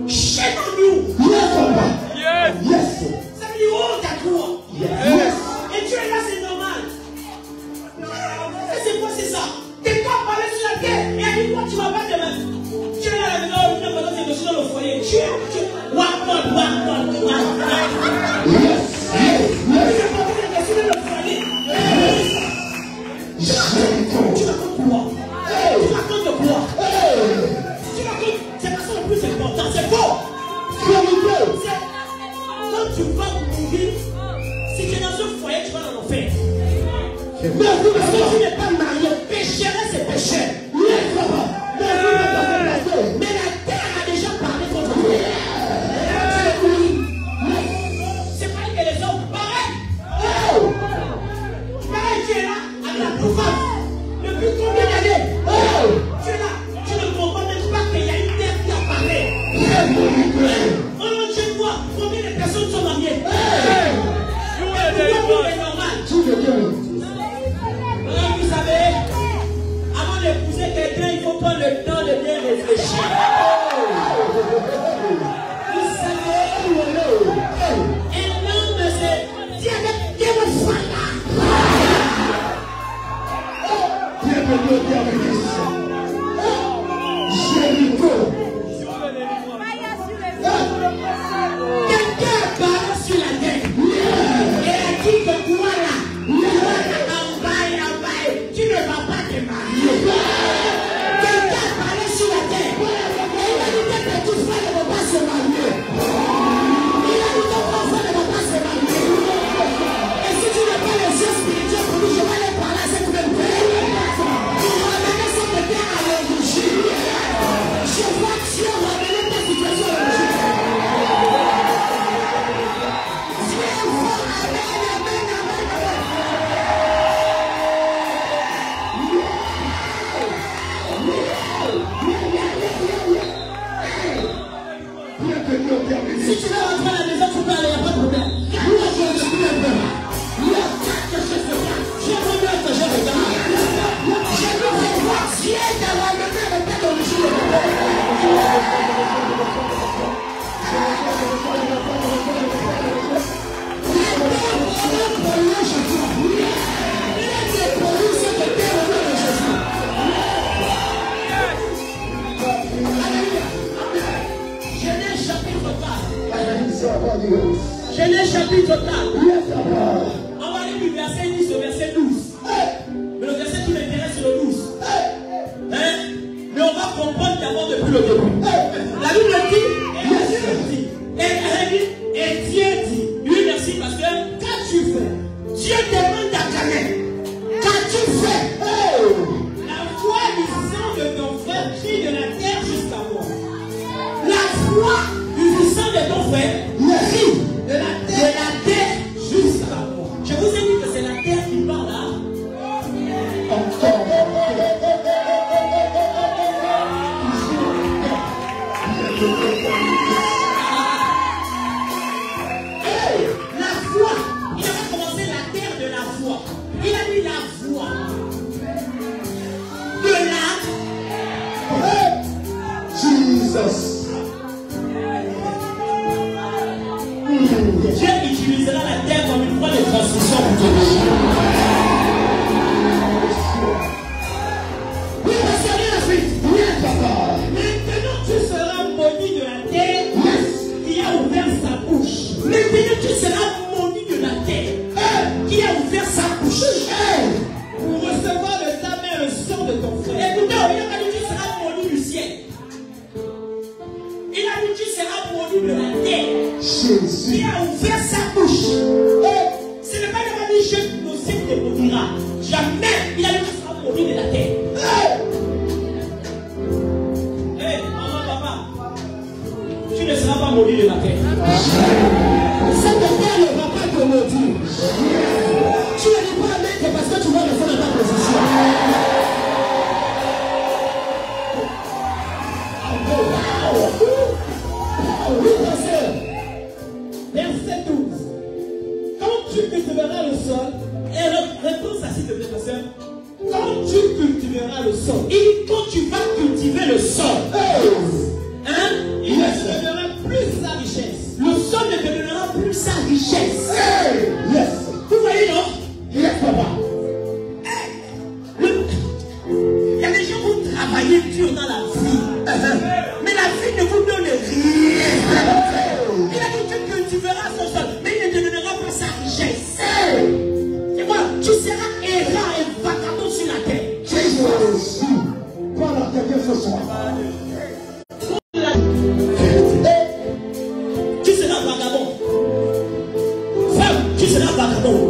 S1: Shame on you.
S4: Yes, papa.
S5: Yes.
S4: Yes.
S1: Ça veut dire
S3: Genèse chapitre 4. On va lire du verset 10 au verset 12. Mais le verset qui m'intéresse, c'est le 12. Mais on va comprendre d'abord depuis le début. La Bible dit, et Dieu dit, lui merci parce que qu'as-tu fait? Dieu demande à Caïn, qu'as-tu fait? La foi du sang de ton frère crie de la terre jusqu'à moi. La foi du sang de ton frère crie de la terre jusqu'à moi. Je vous ai dit que c'est la terre qui parle là. La foi, il a commencé la terre de la foi. Il a dit la foi de la
S4: Jesus.
S3: Dieu utilisera la terre comme une voie de transmission pour te bénir. Oui, parce qu'il y a la suite. Maintenant, tu seras maudit de la terre qui a ouvert sa bouche. Maintenant, tu seras maudit de la terre qui a ouvert sa bouche. Pour recevoir de ta main le sang de ton frère. Écoutez, il a dit tu seras maudit du ciel. Il a dit tu seras maudit de la terre. Qui a ouvert sa bouche. Ce n'est pas le mari je ne te maudira. Jamais il a dit que tu seras maudit de la terre. Maman, papa, tu ne seras pas maudit de la terre. Cette terre ne va pas te maudire. Tu ne dis pas mettre parce que tu vas le faire dans ta position. Verset 12. Quand tu cultiveras le sol, et réponse à s'il te plaît, pasteur. Quand tu cultiveras le sol, et quand tu vas cultiver le sol, il ne te donnera plus sa richesse. Le sol ne te donnera plus sa richesse. Vous voyez, non? Papa. Il y a des gens qui vont travailler dur dans la vie. Mais la vie ne vous donne rien. Il a dit que tu cultiveras son sol, mais il ne te
S1: Tu seras vagabond. Femme, tu seras vagabond.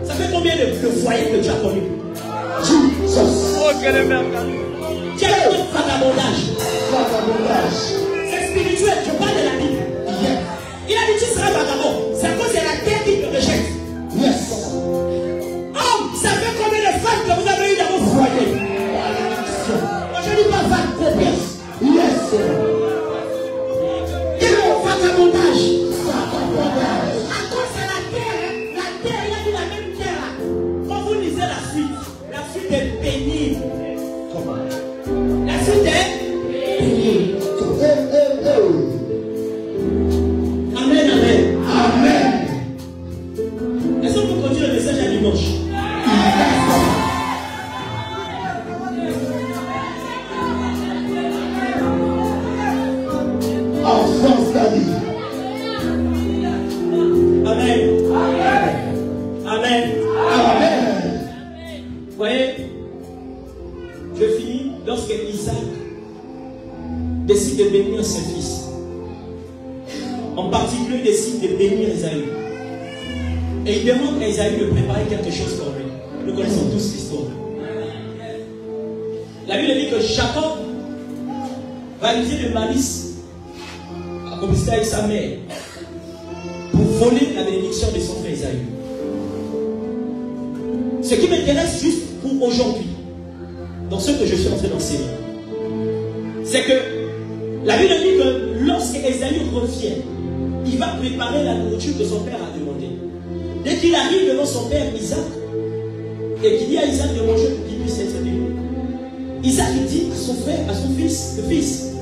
S1: Ça fait combien de foyers que tu as connu? Tu as le vagabondage. C'est spirituel, je parle de la Bible. Il a dit tu seras vagabond. C'est à cause de la terre qui te rejette. Homme, ça fait combien de femmes que vous avez eu dans vos foyers? Moi je ne dis pas femme, copiesse. Quel est le vagabondage? À cause de la terre, il a dit la même terre là. Quand vous lisez la suite est pénible. La suite est pénible. Amen, amen.
S4: Amen.
S1: Est-ce qu'on peut continuer le message à dimanche?
S4: Enfance d'Ali.
S1: Amen. Amen.
S4: Amen.
S1: Vous voyez, je finis lorsque Isaac décide de bénir ses fils. En particulier, il décide de bénir Esaü. Et il demande à Esaü de préparer quelque chose pour lui. Nous connaissons tous l'histoire. La Bible dit que Jacob va user de malice à complicité avec sa mère pour voler la bénédiction de son frère Esaü. Ce qui m'intéresse juste pour aujourd'hui, dans ce que je suis en train d'enseigner, c'est que la Bible dit que lorsque Esaü revient, il va préparer la nourriture que son père a demandé. Dès qu'il arrive devant son père Isaac, et qu'il dit à Isaac de manger pour qu'il puisse être béni, Isaac dit à son frère, à son fils, le fils,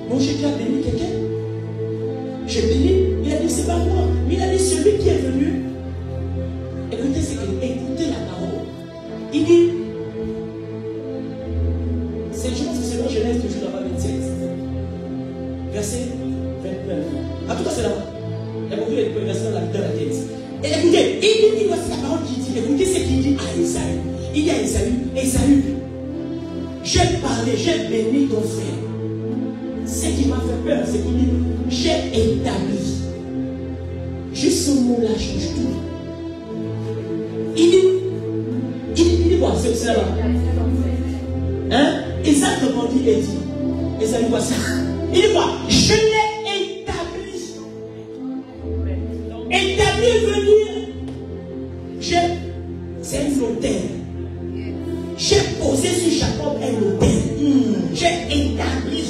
S1: bon, j'ai déjà béni quelqu'un. J'ai béni. Il a dit, c'est pas moi. Mais il a dit, celui qui est venu, écoutez la parole. Il dit, je pense que c'est dans Genèse toujours là-bas 27, verset 29. En tout cas, c'est là-bas. Il y a beaucoup de versets dans la tête. Et écoutez, il voici la parole qui dit, écoutez ce qu'il dit à Esaü. Il dit à Esaü, j'ai parlé, j'ai béni ton frère. Ce qui m'a fait peur, c'est qu'il dit, j'ai établi. Juste ce mot-là change tout. Il dit quoi? C'est là-bas. Hein? Isaac répondit et dit, Esaü, voici. Il dit quoi? Je l'ai établi. Établi veut dire, c'est un autel. J'ai posé sur Jacob un autel. J'ai établi.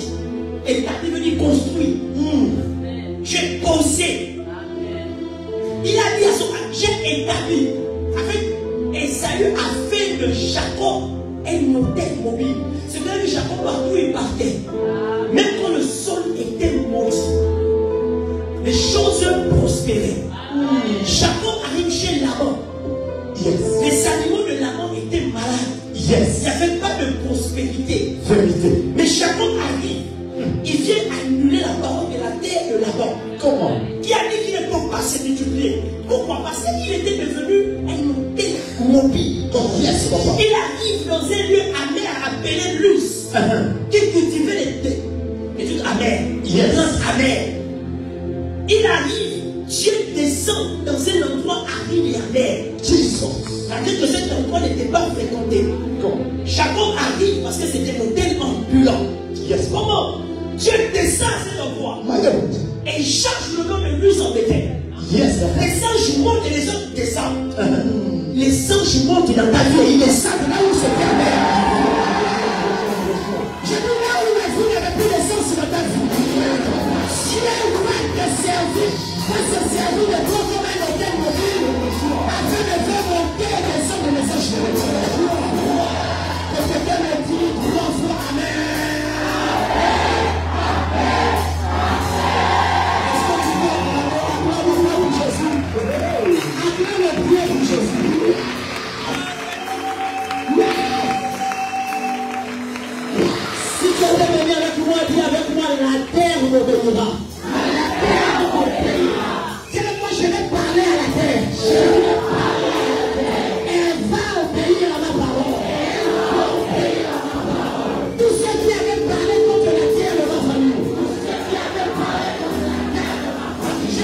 S1: Établi veut dire construit. J'ai posé. Il a dit à son père, j'ai établi. Avec Esaü a fait de Jacob un autel mobile. C'est vrai que Jacob partout il partait. Même quand le sol était maudit, les choses prospéraient. Jacob arrive chez Laban. Les animaux de Laban étaient malades. Il n'y avait pas de prospérité.
S4: Vérité.
S1: Mais Jacob arrive. Il vient annuler la parole de la terre de Laban.
S4: Comment?
S1: Qui a dit qu'il ne peut pas se multiplier. Pourquoi? Parce qu'il était devenu un hôtel mobile. Il arrive dans un lieu amer appelé Luz, qui cultivait les trucs amers, les plantes amères. Il arrive, Dieu descend dans un endroit aride et amer. C'est-à-dire que cet endroit n'était pas fréquenté. Jacob arrive parce que c'était un hôtel ambulant. Comment? Dieu descend à cet endroit et il charge le nom de Luz en Bethel. Les anges montent et les autres descendent. Les anges montent dans ta vie et ils descendent là où se permet. Je dis là où la vie n'avait plus de sens dans ta vie. Si elle va te servir, va se servir de toi comme un hôtel mobile afin de faire monter les sons de messages de Dieu. Que quelqu'un me dit 3 fois Amen. Si tu veux venir avec moi, dis avec moi, la terre m'obéira. C'est moi, je vais parler à la terre. Elle va obéir à ma parole.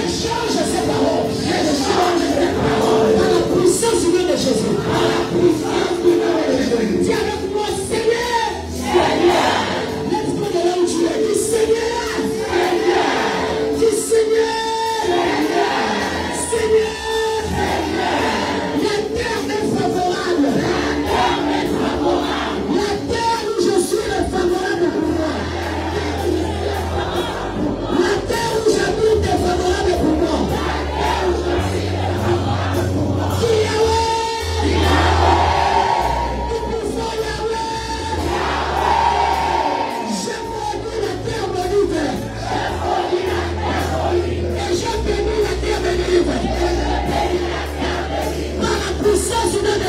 S3: J'échange ces paroles. Par la puissance du nom de Jésus. Dis avec moi, Seigneur. Lève-toi de là où tu es. Dis Seigneur. Dis Seigneur. Seigneur. La terre m'est favorable. La terre où je suis est favorable pour moi. La terre où j'habite est favorable pour moi.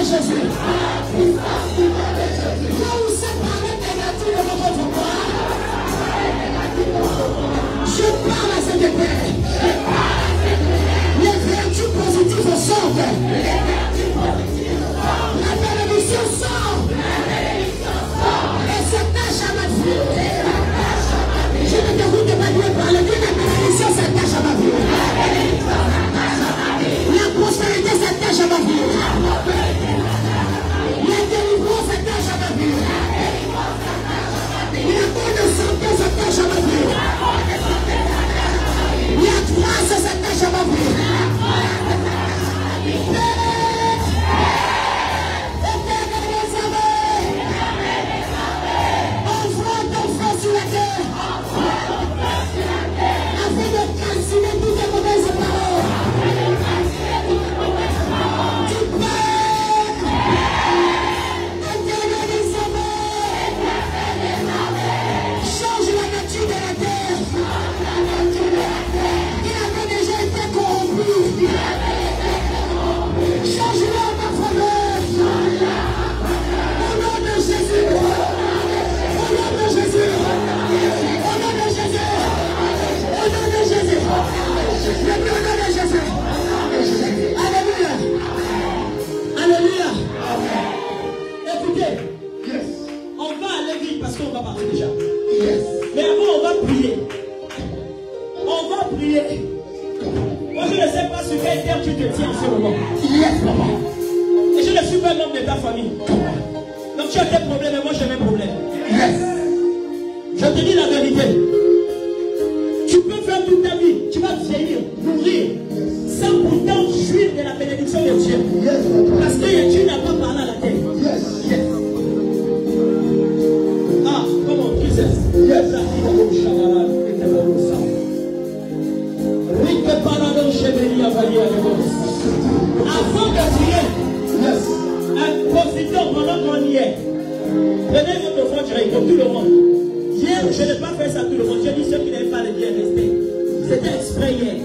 S3: Jésus. Là où ça paraît négatif devant votre voix, je parle à cette terre. Les vertus positives sortent. La bénédiction sort. Et s'attache à ma vie. Je ne te roule pas Dieu parler. La bénédiction s'attache à ma vie. La prospérité s'attache à ma vie. La délivrance s'attache à ma vie. La bonne santé s'attache à ma vie. La grâce s'attache à ma vie. Envoie ton feu sur la terre. Afin de calciner toutes les mauvaises paroles. Change-le en ma faveur. Au nom de Jésus. Au nom de Jésus. Au nom de Jésus. Au nom de Jésus. Le nom de Jésus. Alléluia. Alléluia. Écoutez. On va aller vite parce qu'on va partir déjà. Mais avant, on va prier. On va prier. Moi, je ne sais pas sur quelle terre tu te tiens en ce moment. Et je ne suis pas membre de ta famille. Donc tu as tes problèmes et moi j'ai mes problèmes. Je te dis la vérité. Tu peux faire toute ta vie. Tu vas vieillir, mourir, sans pourtant jouir de la bénédiction de Dieu. Parce que tu n'as pas parlé à la terre. Ah, comment tu sais? Avant de prier, profitons pendant qu'on y est. Prenez votre offrande directe comme tout le monde. Hier, je n'ai pas fait ça tout le monde. J'ai dit ceux qui n'avaient pas les bien restés. C'était exprès hier.